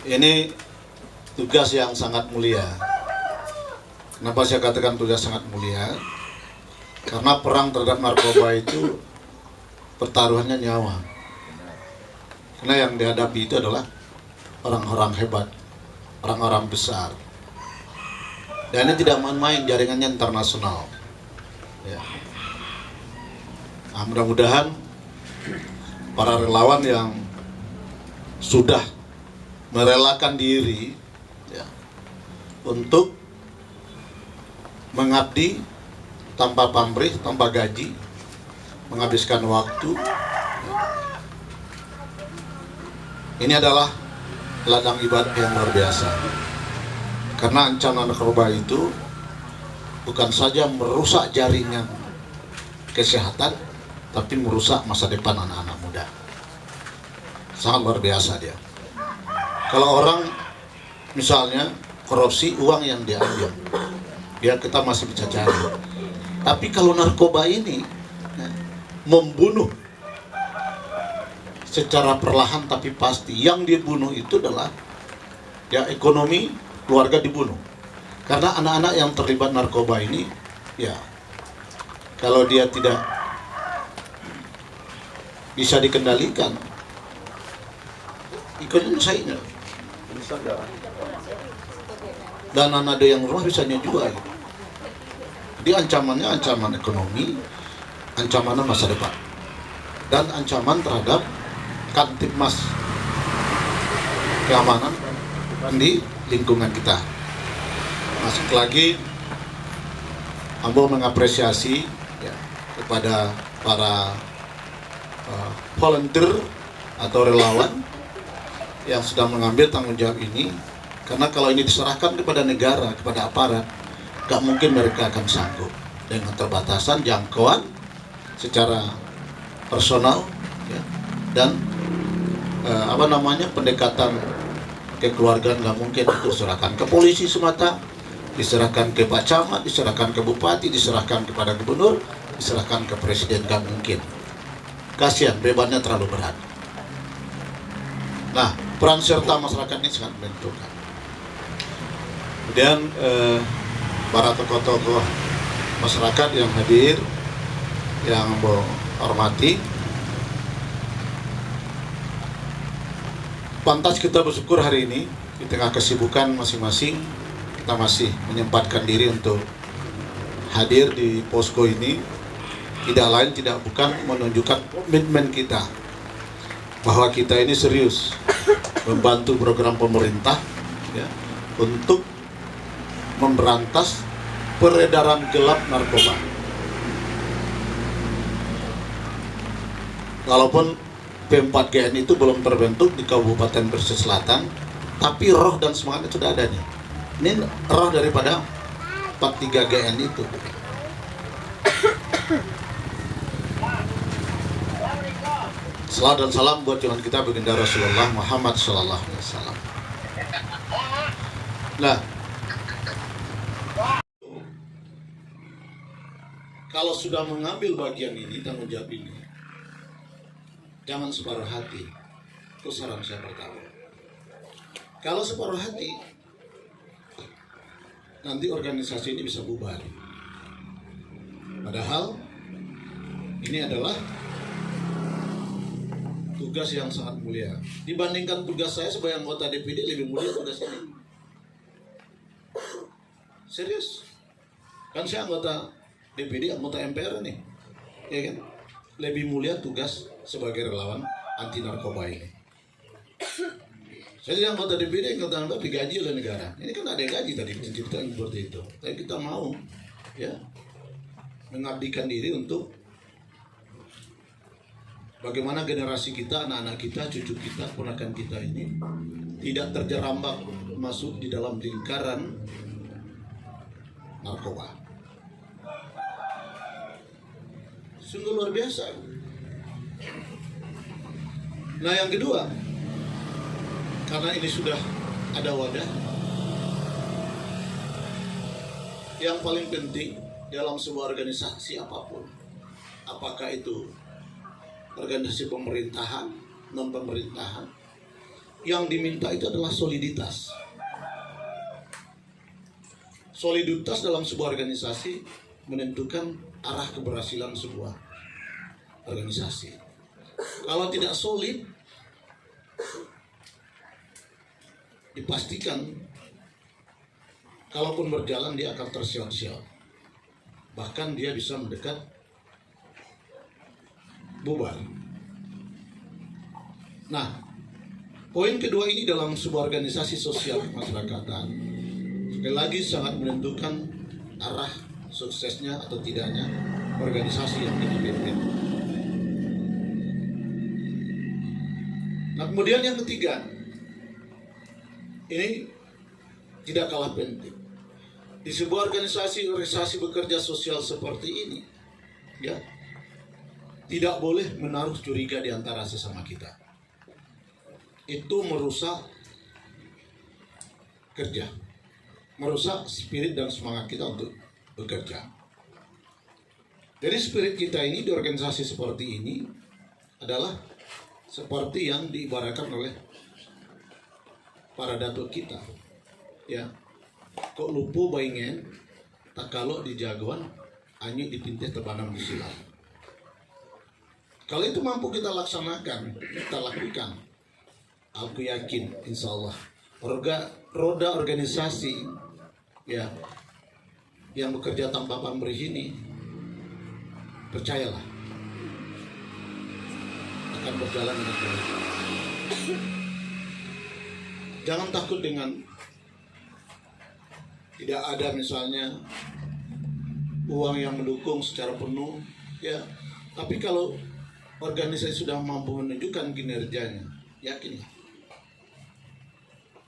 Ini tugas yang sangat mulia. Kenapa saya katakan tugas sangat mulia? Karena perang terhadap narkoba itu pertaruhannya nyawa. Karena yang dihadapi itu adalah orang-orang hebat, orang-orang besar. Dan ini tidak main-main, jaringannya internasional. Ya. Nah, mudah-mudahan para relawan yang sudah merelakan diri ya, untuk mengabdi tanpa pamrih, tanpa gaji, menghabiskan waktu. Ini adalah ladang ibadah yang luar biasa. Karena ancaman narkoba itu bukan saja merusak jaringan kesehatan, tapi merusak masa depan anak-anak muda. Sangat luar biasa dia. Kalau orang misalnya korupsi, uang yang diambil, dia kita masih bisa cari. Tapi kalau narkoba ini membunuh secara perlahan tapi pasti, yang dibunuh itu adalah ya ekonomi keluarga dibunuh. Karena anak-anak yang terlibat narkoba ini ya kalau dia tidak bisa dikendalikan, ikut nyusahin. Dan anak ada yang rumah bisa jual. Jadi ancamannya ancaman ekonomi, ancaman masa depan, dan ancaman terhadap Kamtibmas keamanan di lingkungan kita. Masuk lagi, Ambo mengapresiasi ya, kepada para volunteer atau relawan yang sedang mengambil tanggung jawab ini, karena kalau ini diserahkan kepada negara, kepada aparat, gak mungkin mereka akan sanggup dengan terbatasan jangkauan secara personal, ya, dan pendekatan kekeluargaan gak mungkin itu diserahkan ke polisi semata, diserahkan ke Pak Camat, diserahkan ke Bupati, diserahkan kepada Gubernur, diserahkan ke Presiden, gak mungkin. Kasihan, bebannya terlalu berat. Nah, peran serta masyarakat ini sangat menentukan. Kemudian para tokoh-tokoh masyarakat yang hadir, yang hormati, pantas kita bersyukur hari ini di tengah kesibukan masing-masing kita masih menyempatkan diri untuk hadir di posko ini. Tidak lain tidak bukan menunjukkan komitmen kita bahwa kita ini serius membantu program pemerintah, ya, untuk memberantas peredaran gelap narkoba. Walaupun P4GN itu belum terbentuk di Kabupaten Gresik Selatan, tapi roh dan semangatnya sudah ada nih. Ini roh daripada 43GN itu. Salam dan salam buat Tuhan kita baginda Rasulullah Muhammad Sallallahu Alaihi Wasallam. Nah, kalau sudah mengambil bagian ini, tanggung jawab ini, jangan separuh hati. Itu saran saya pertama. Kalau separuh hati, nanti organisasi ini bisa bubar. Padahal ini adalah tugas yang sangat mulia. Dibandingkan tugas saya sebagai anggota DPD, lebih mulia tugas ini. Serius. Kan saya anggota DPD, anggota MPR nih, ya kan? Lebih mulia tugas sebagai relawan anti narkoba ini. Saya jadi anggota DPD, anggota digaji oleh negara. Ini kan ada yang gaji tadi, penciptaan seperti itu. Tapi kita mau, ya, mengabdikan diri untuk bagaimana generasi kita, anak-anak kita, cucu kita, ponakan kita ini tidak terjerambab masuk di dalam lingkaran narkoba. Sungguh luar biasa. Nah, yang kedua, karena ini sudah ada wadah, yang paling penting dalam sebuah organisasi apapun, apakah itu organisasi pemerintahan, non pemerintahan, yang diminta itu adalah soliditas. Soliditas dalam sebuah organisasi menentukan arah keberhasilan sebuah organisasi. Kalau tidak solid, dipastikan kalaupun berjalan dia akan tersiot-siot. Bahkan dia bisa mendekat bubar. Nah, poin kedua ini dalam sebuah organisasi sosial kemasyarakatan sekali lagi sangat menentukan arah suksesnya atau tidaknya organisasi yang dipimpin. Nah, kemudian yang ketiga, ini tidak kalah penting. Di sebuah organisasi bekerja sosial seperti ini, ya, tidak boleh menaruh curiga di antara sesama kita. Itu merusak kerja, merusak spirit dan semangat kita untuk bekerja. Jadi spirit kita ini di organisasi seperti ini adalah seperti yang diibaratkan oleh para datuk kita, ya. Kok lupu baingen tak kalau di jagoan hanya dipintih terbanam di silang. Kalau itu mampu kita laksanakan, kita lakukan, aku yakin insya Allah roda organisasi, ya, yang bekerja tanpa pamrih ini, percayalah akan berjalan dengan baik. Jangan takut dengan tidak ada misalnya uang yang mendukung secara penuh, ya. Tapi kalau organisasi sudah mampu menunjukkan kinerjanya, yakinlah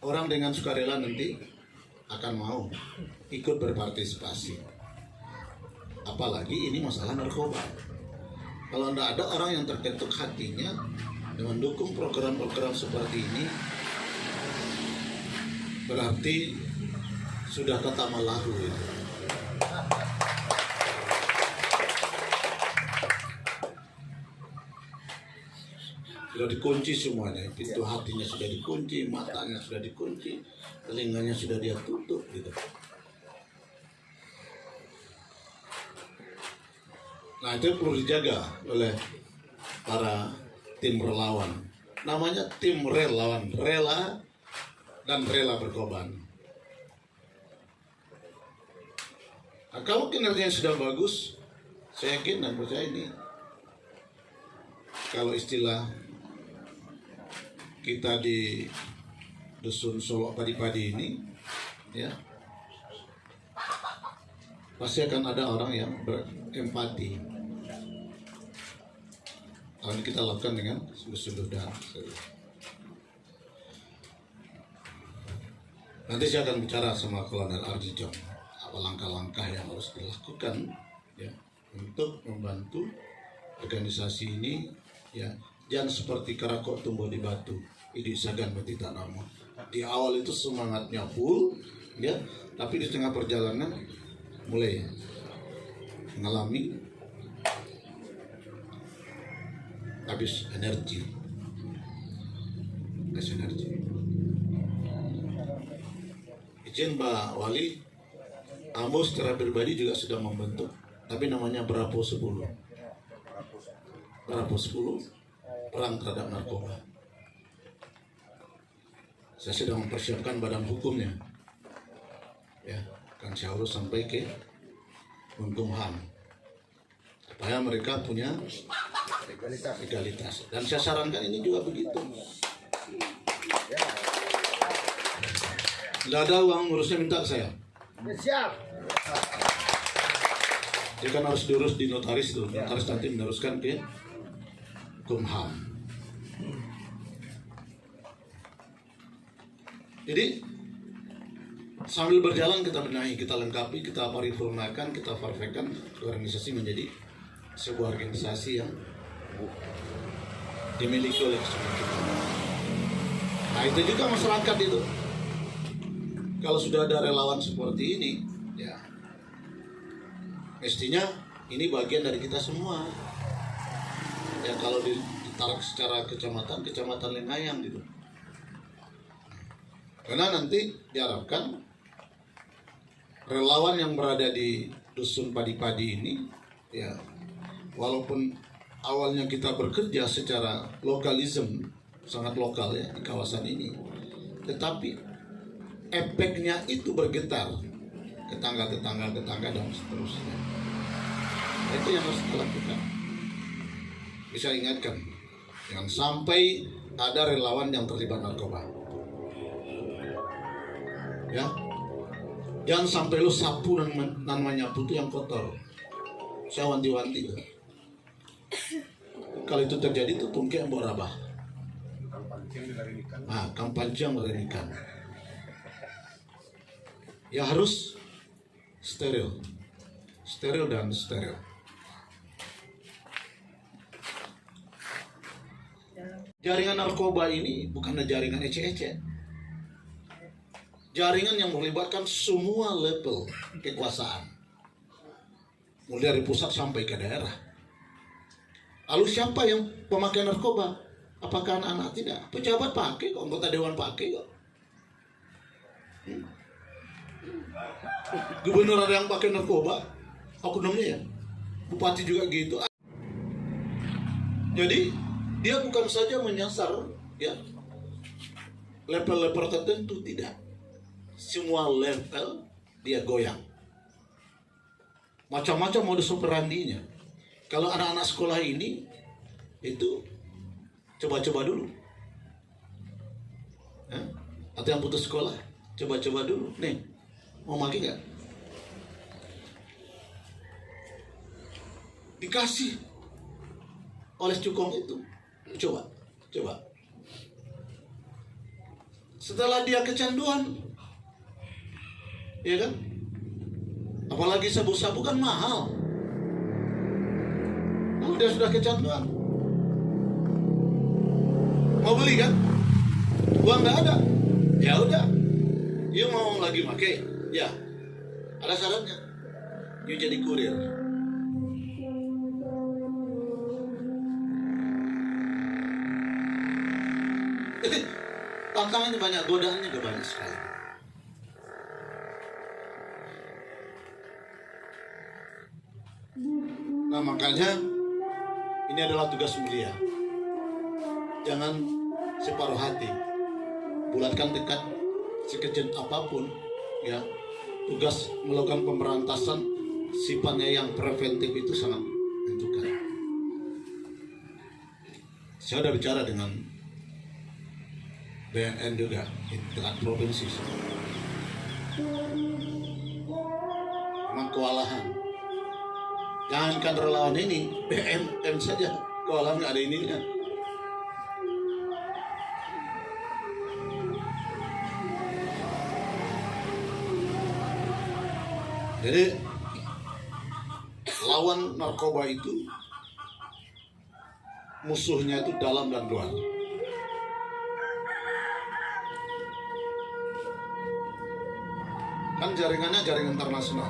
orang dengan sukarela nanti akan mau ikut berpartisipasi. Apalagi ini masalah narkoba. Kalau tidak ada orang yang terketuk hatinya dengan mendukung program-program seperti ini, berarti sudah kata malahu itu. Sudah dikunci semuanya, pintu hatinya sudah dikunci, matanya sudah dikunci, telinganya sudah dia tutup gitu. Nah itu perlu dijaga oleh para tim relawan. Namanya tim relawan, rela dan rela berkorban. Nah, kalau kinerjanya sudah bagus, saya yakin dan percaya ini, kalau istilah kita di dusun Solok Padi-Padi ini, ya, pasti akan ada orang yang berempati. Hal ini kita lakukan dengan sungguh-sungguh dan serius. Nanti saya akan bicara sama Kolonel Arjijong apa langkah-langkah yang harus dilakukan, ya, untuk membantu organisasi ini, ya. Jangan seperti karakok tumbuh di batu, ini sagan mati tanamu. Di awal itu semangatnya full, ya, tapi di tengah perjalanan mulai mengalami habis energi. Izin Pak Wali, Ambo secara pribadi juga sudah membentuk, tapi namanya Bravo 10. Bravo 10 perang terhadap narkoba. Saya sedang mempersiapkan badan hukumnya, ya, kan saya harus sampai ke Menkumham supaya mereka punya legalitas. Dan saya sarankan ini juga begitu. Tidak ada uang, ngurusnya minta ke saya. Siap. Dia kan harus diurus di notaris tuh. Notaris nanti meneruskan ke Kumham. Jadi sambil berjalan kita benahi, kita lengkapi, kita paripurnakan, kita parfekkan organisasi menjadi sebuah organisasi yang dimiliki oleh semua kita. Nah itu juga masyarakat itu. Kalau sudah ada relawan seperti ini, ya mestinya ini bagian dari kita semua. Ya kalau ditarik secara kecamatan Lengayang gitu. Karena nanti diharapkan relawan yang berada di dusun Padi-Padi ini, ya walaupun awalnya kita bekerja secara lokalisme, sangat lokal ya di kawasan ini, tetapi efeknya itu bergetar ke tetangga dan seterusnya. Nah, itu yang harus kita lakukan. Bisa ingatkan, jangan sampai ada relawan yang terlibat narkoba. Ya, jangan sampai lu sapu dan menyapu itu yang kotor. Saya wanti-wanti. Kalau itu terjadi itu tungke yang borabah. Nah, kampanye merenikan. Ya harus steril dan steril. Jaringan narkoba ini bukanlah jaringan ece-ece. Jaringan yang melibatkan semua level kekuasaan, mulai dari pusat sampai ke daerah. Lalu siapa yang pemakai narkoba? Apakah anak-anak? Tidak. Pejabat pakai kok, anggota dewan pakai kok. Gubernur ada yang pakai narkoba, oknumnya ya. Bupati juga gitu. Jadi dia bukan saja menyasar ya level-level tertentu, tidak. Semua level dia goyang. Macam-macam modus operandinya. Kalau anak-anak sekolah ini itu coba-coba dulu. Atau yang putus sekolah, coba-coba dulu. Nih, mau pakai nggak? Dikasih oleh cukong itu. Coba. Setelah dia kecanduan, ya kan? Apalagi sabu-sabu kan mahal. Kalau dia sudah kecanduan, mau beli kan? Uang nggak ada, ya udah. You mau lagi pakai, ya ada syaratnya. You jadi kurir. Jadi tantangannya banyak, godaannya juga banyak sekali. Nah makanya ini adalah tugas mulia. Jangan separuh hati, bulatkan tekad sekejam apapun, ya. Tugas melakukan pemberantasan sifatnya yang preventif itu sangat menentukan. Saya sudah bicara dengan BNN juga di tingkat provinsi. Memang kewalahan. Jangankan relawan ini, BNN saja kewalahan nggak ada ininya. Jadi lawan narkoba itu musuhnya itu dalam dan luar. Kan jaringannya jaringan internasional.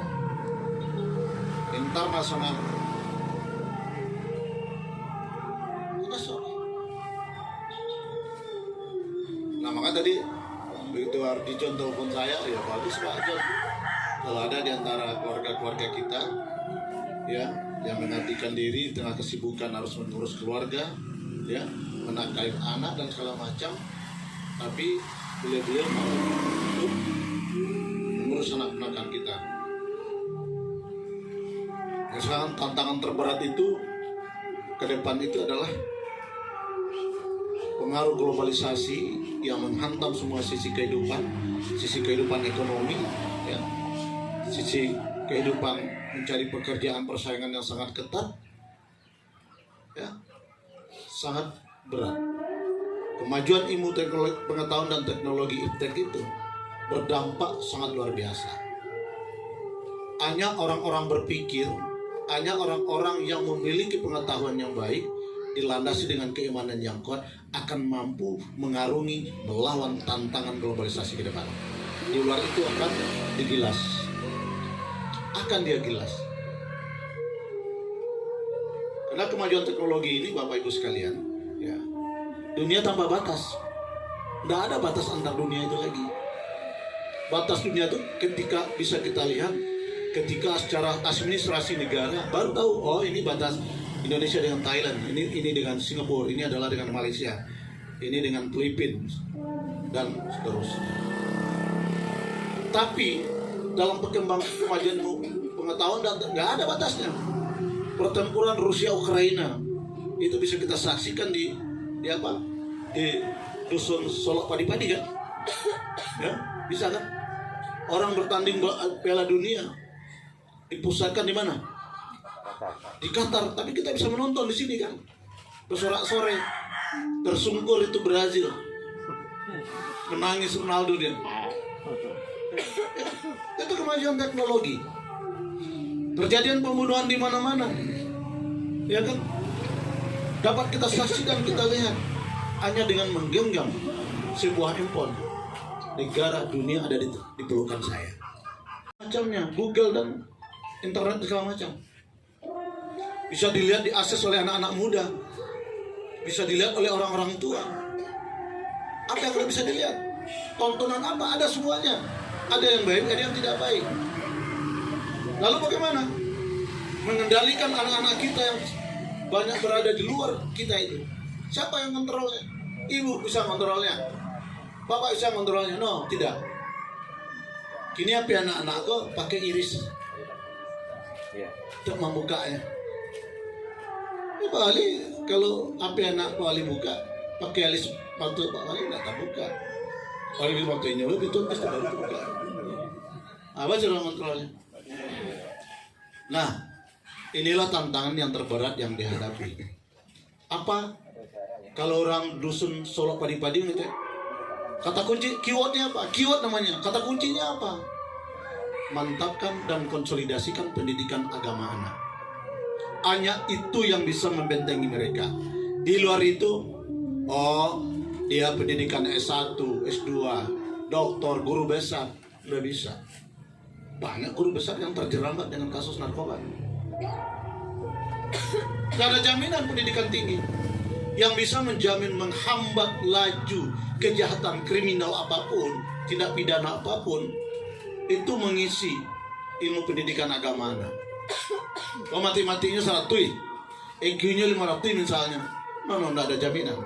Internasional. Nah maka tadi begitu Ardi John telepon saya, ya bagus Pak John. Kalau ada di antara keluarga-keluarga kita, ya, yang mengabdikan diri di tengah kesibukan harus mengurus keluarga, ya, menafkahi anak dan segala macam, tapi beliau mau untuk mengurus anak-anak kita. Yang sekarang tantangan terberat itu ke depan itu adalah pengaruh globalisasi yang menghantam semua sisi kehidupan ekonomi, ya, sisi kehidupan mencari pekerjaan persaingan yang sangat ketat, ya, sangat berat. Kemajuan ilmu teknologi, pengetahuan dan teknologi iptek itu berdampak sangat luar biasa. Hanya orang-orang berpikir, hanya orang-orang yang memiliki pengetahuan yang baik, dilandasi dengan keimanan yang kuat, akan mampu mengarungi, melawan tantangan globalisasi ke depan. Di luar itu akan digilas. Akan dia gilas. Karena kemajuan teknologi ini, Bapak Ibu sekalian, ya, dunia tanpa batas. Tidak ada batas antar dunia itu lagi. Batas dunia itu ketika bisa kita lihat, ketika secara administrasi negara baru tahu, oh ini batas Indonesia dengan Thailand, ini dengan Singapura, ini adalah dengan Malaysia, ini dengan Filipina, dan seterusnya. Tapi dalam perkembangan kemajuan pengetahuan dan nggak ada batasnya. Pertempuran Rusia Ukraina itu bisa kita saksikan di apa? Di dusun Solok Padi-Padi kan? Ya, bisa kan? Orang bertanding Piala Dunia dipusatkan di mana? Di Qatar, tapi kita bisa menonton di sini kan? Bersorak-sore, tersungkur itu Brazil, menangis Ronaldo dia. Itu kemajuan teknologi. Terjadian pembunuhan di mana-mana, ya kan? Dapat kita saksikan, kita lihat hanya dengan menggenggam sebuah handphone. Negara dunia ada di pelukan saya. Macamnya Google dan internet segala macam. Bisa dilihat, diakses oleh anak-anak muda, bisa dilihat oleh orang-orang tua. Apa yang bisa dilihat? Tontonan apa? Ada semuanya. Ada yang baik, ada yang tidak baik. Lalu bagaimana mengendalikan anak-anak kita yang banyak berada di luar kita itu? Siapa yang kontrolnya? Ibu bisa kontrolnya, bapak bisa kontrolnya? No, tidak. Kini apa anak-anakku pakai iris untuk membukanya. Pak Wali, kalau apa anak Pak Wali buka pakai alis mata Pak Wali nggak terbuka. Wali waktunya betul pasti baru terbuka. Apa cara kontrolnya? Nah, inilah tantangan yang terberat yang dihadapi. Apa kalau orang dusun Solok Padi-Padi gitu, Kata kunci, keywordnya apa? Keyword namanya. Kata kuncinya apa? Mantapkan dan konsolidasikan pendidikan agama anak. Hanya itu yang bisa membentengi mereka. Di luar itu, oh dia pendidikan S1, S2, doktor, guru besar, nggak bisa. Banyak guru besar yang terjerambat dengan kasus narkoba. Gak ada jaminan pendidikan tinggi yang bisa menjamin menghambat laju kejahatan kriminal apapun, tindak pidana apapun, itu mengisi ilmu pendidikan agama anak. Kalau mati-matinya 100, EQ-nya 500 misalnya, mana tidak ada jaminan.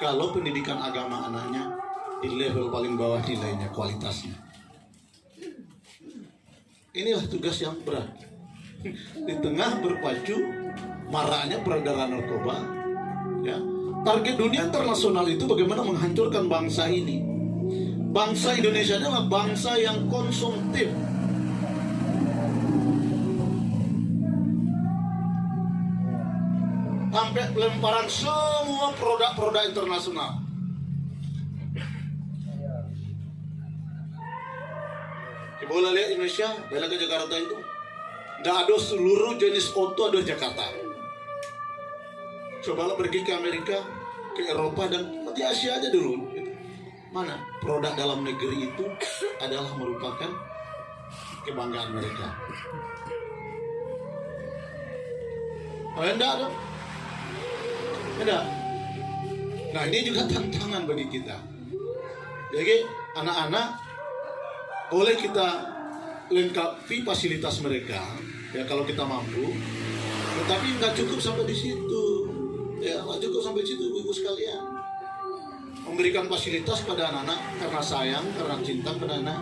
Kalau pendidikan agama anaknya di level paling bawah nilainya, kualitasnya. Inilah tugas yang berat. Di tengah berpacu maraknya peredaran narkoba, ya, target dunia internasional itu bagaimana menghancurkan bangsa ini. Bangsa Indonesia adalah bangsa yang konsumtif. Sampai lemparan semua produk-produk internasional. Boleh lihat Indonesia, balik ke Jakarta itu, tidak ada seluruh jenis auto ada di Jakarta. Cobalah pergi ke Amerika, ke Eropa, dan di Asia aja dulu. Mana produk dalam negeri itu adalah merupakan kebanggaan mereka. Oh, enggak dong. Enggak. Nah, ini juga tantangan bagi kita. Jadi anak-anak boleh kita lengkapi fasilitas mereka, ya kalau kita mampu, tetapi nggak cukup sampai di situ, ya nggak cukup sampai di situ, ibu sekalian. Memberikan fasilitas pada anak-anak karena sayang, karena cinta pada anak,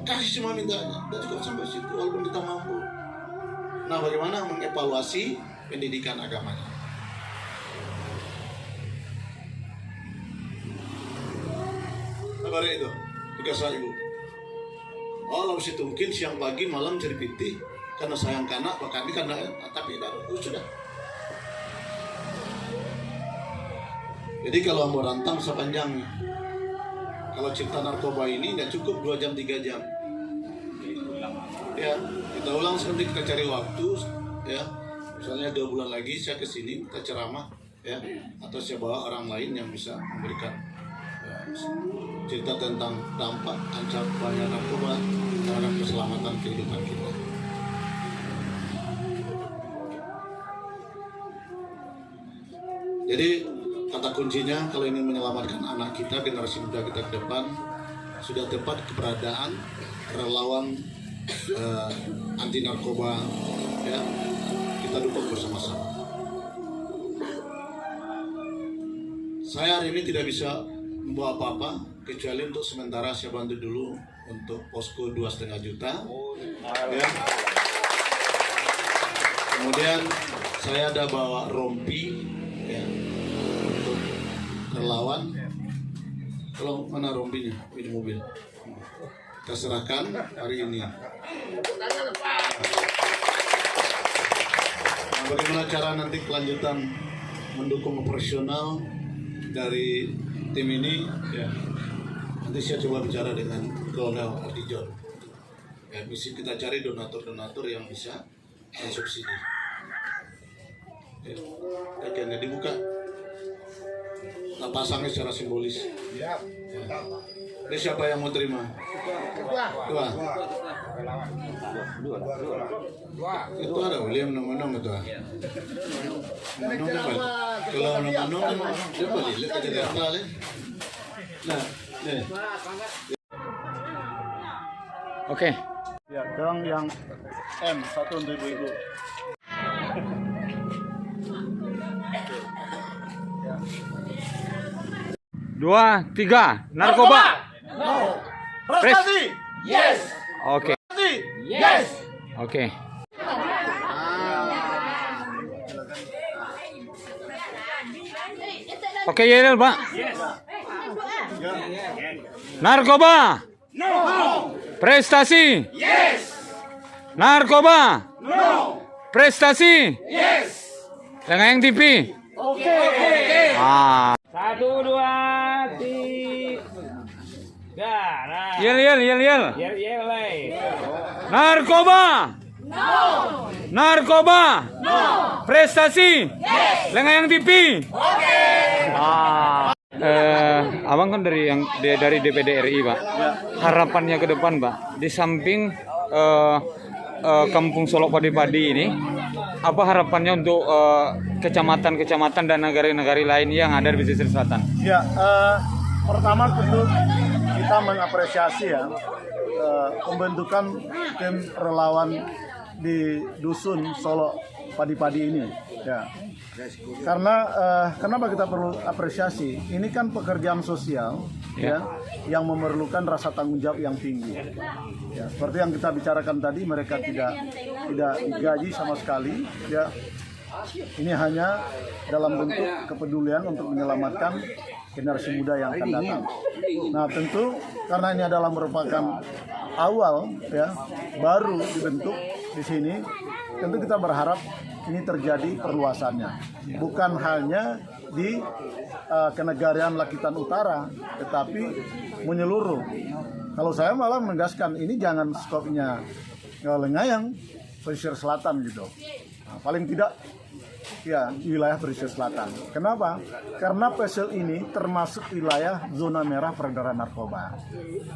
kasih semua mintanya, nggak cukup sampai di situ walaupun kita mampu. Nah, bagaimana mengevaluasi pendidikan agamanya? Apa itu? Tugas saya ibu. Oh, lalu situ mungkin siang pagi malam ceripiti karena sayang kanak, bahkan ini karena tapi sudah. Jadi kalau mau rantang sepanjangnya, kalau cinta narkoba ini nggak cukup 2 jam 3 jam. Ya, kita ulang nanti kita cari waktu, ya. Misalnya 2 bulan lagi saya kesini kita ceramah, ya, atau saya bawa orang lain yang bisa memberikan cerita tentang dampak ancaman bahaya narkoba terhadap keselamatan kehidupan kita. Jadi kata kuncinya kalau ingin menyelamatkan anak kita, generasi muda kita ke depan, sudah tepat keberadaan relawan anti narkoba, ya, kita dukung bersama-sama. Saya hari ini tidak bisa membawa apa-apa kecuali untuk sementara saya bantu dulu untuk posko 2,5 juta, ya. Kemudian saya ada bawa rompi, ya, untuk relawan. Kalau mana rompinya di mobil kita serahkan hari ini. Nah, bagaimana cara nanti kelanjutan mendukung operasional dari tim ini, ya, nanti saya coba bicara dengan Kolonel Ardijon. Ya, misi kita cari donatur-donatur yang bisa mensubsidi. Ya, kakiannya dibuka, nah, pasangnya secara simbolis. Ya. Ini siapa yang mau terima? Dua. Itu ada William nomor itu. Kalau nomor dia balik ke Jakarta. Nah, nih. Oke. Ya, sekarang yang M, 1 untuk ibu-ibu. Dua, tiga. Narkoba. No. Prestasi. Yes. Oke. Prestasi. Yes. Oke. Oke, Yerel, Pak. Narkoba. No. Prestasi. Yes. Narkoba. No. Prestasi. Yes. Dengan yang TV. Oke. Ah. 1, 2, 3. Yel. Narkoba. Narkoba. Prestasi. Lengayang TV. Abang kan dari DPD RI, Pak. Harapannya ke depan, Pak, di samping Kampung Solok Padi-Padi ini, apa harapannya untuk kecamatan-kecamatan dan negara-negara lain yang ada di pesisir selatan? Ya, pertama tentu kita mengapresiasi ya pembentukan tim relawan di dusun Solok Padi-Padi ini. Ya, karena kenapa kita perlu apresiasi? Ini kan pekerjaan sosial ya yang memerlukan rasa tanggung jawab yang tinggi. Ya, seperti yang kita bicarakan tadi, mereka tidak digaji sama sekali. Ya, ini hanya dalam bentuk kepedulian untuk menyelamatkan generasi muda yang akan datang. Nah, tentu karena ini adalah merupakan awal ya baru dibentuk di sini, tentu kita berharap ini terjadi perluasannya, bukan hanya di kenegaraan Lakitan Utara, tetapi menyeluruh. Kalau saya malah menegaskan ini jangan skopnya Lengayang pesisir selatan gitu. Nah, paling tidak ya wilayah pesisir selatan. Kenapa? Karena PSL ini termasuk wilayah zona merah peredaran narkoba.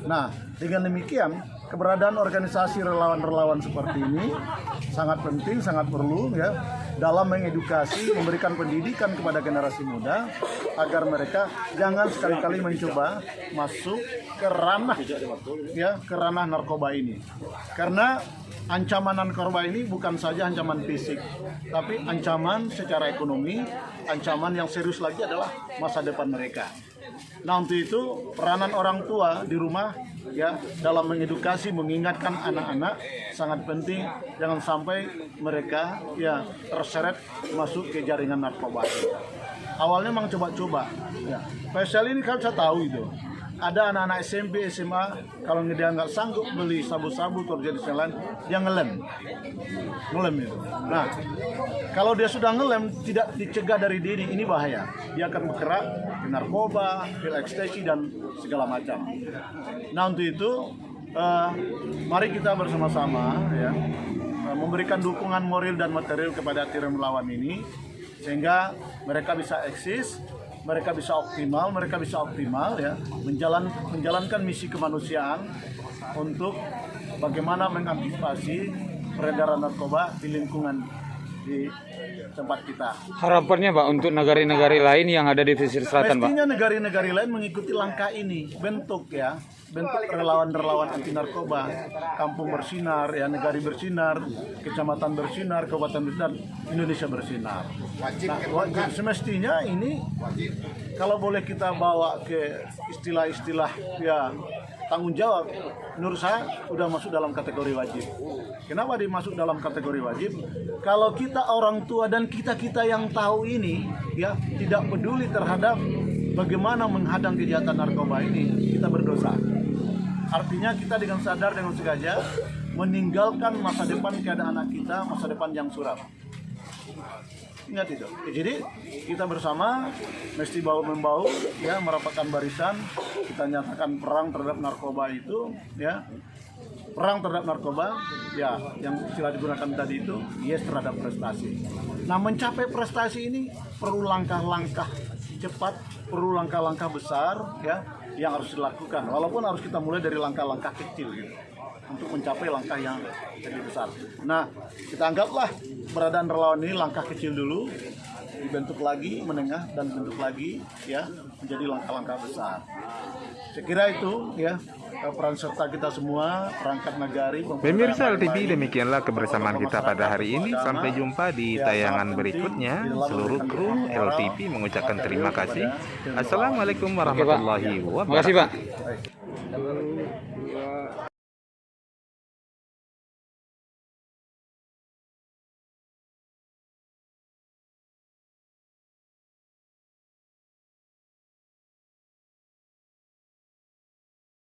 Nah, dengan demikian keberadaan organisasi relawan-relawan seperti ini sangat penting, sangat perlu ya dalam mengedukasi, memberikan pendidikan kepada generasi muda agar mereka jangan sekali-kali mencoba masuk ke ranah narkoba ini. Karena ancaman narkoba ini bukan saja ancaman fisik, tapi ancaman secara ekonomi, ancaman yang serius lagi adalah masa depan mereka. Nah, untuk itu peranan orang tua di rumah ya dalam mengedukasi, mengingatkan anak-anak sangat penting, jangan sampai mereka ya terseret masuk ke jaringan narkoba. Awalnya memang coba-coba ya. PSL ini kan saya tahu itu. Ada anak-anak SMP, SMA, kalau dia nggak sanggup beli sabu-sabu atau jenis yang lain, dia ngelem itu. Nah, kalau dia sudah ngelem, tidak dicegah dari dini, ini bahaya. Dia akan bergerak ke narkoba, pil ekstasi, dan segala macam. Nah, untuk itu, mari kita bersama-sama ya memberikan dukungan moral dan material kepada tim relawan ini, sehingga mereka bisa eksis, mereka bisa optimal ya menjalankan misi kemanusiaan untuk bagaimana mengantisipasi peredaran narkoba di lingkungan di tempat kita. Harapannya, Pak, untuk negara-negara lain yang ada di pesisir selatan, Pak? Mestinya negara-negara lain mengikuti langkah ini, bentuk relawan-relawan anti narkoba, kampung bersinar, ya negari bersinar, kecamatan bersinar, kabupaten bersinar, Indonesia bersinar. Nah, semestinya ini kalau boleh kita bawa ke istilah-istilah ya tanggung jawab, menurut saya sudah masuk dalam kategori wajib. Kenapa dimasuk dalam kategori wajib? Kalau kita orang tua dan kita-kita yang tahu ini ya tidak peduli terhadap bagaimana menghadang kejahatan narkoba ini, kita berdosa. Artinya kita dengan sadar, dengan sengaja meninggalkan masa depan kepada anak kita, masa depan yang suram. Ingat itu. Jadi kita bersama mesti bahu-membahu ya merapatkan barisan, kita nyatakan perang terhadap narkoba itu ya. Perang terhadap narkoba ya yang istilah digunakan tadi itu yes terhadap prestasi. Nah, mencapai prestasi ini perlu langkah-langkah cepat, perlu langkah-langkah besar ya yang harus dilakukan, walaupun harus kita mulai dari langkah-langkah kecil gitu untuk mencapai langkah yang lebih besar. Nah, kita anggaplah keberadaan relawan ini langkah kecil dulu, dibentuk lagi, menengah, dan bentuk lagi ya menjadi langkah-langkah besar. Saya kira itu ya peran serta kita semua, perangkat nagari. Pemirsa LTV, demikianlah kebersamaan kita pada hari ini. Sampai jumpa di tayangan berikutnya. Seluruh kru LTV mengucapkan terima kasih. Assalamualaikum warahmatullahi wabarakatuh. Terima kasih, Pak.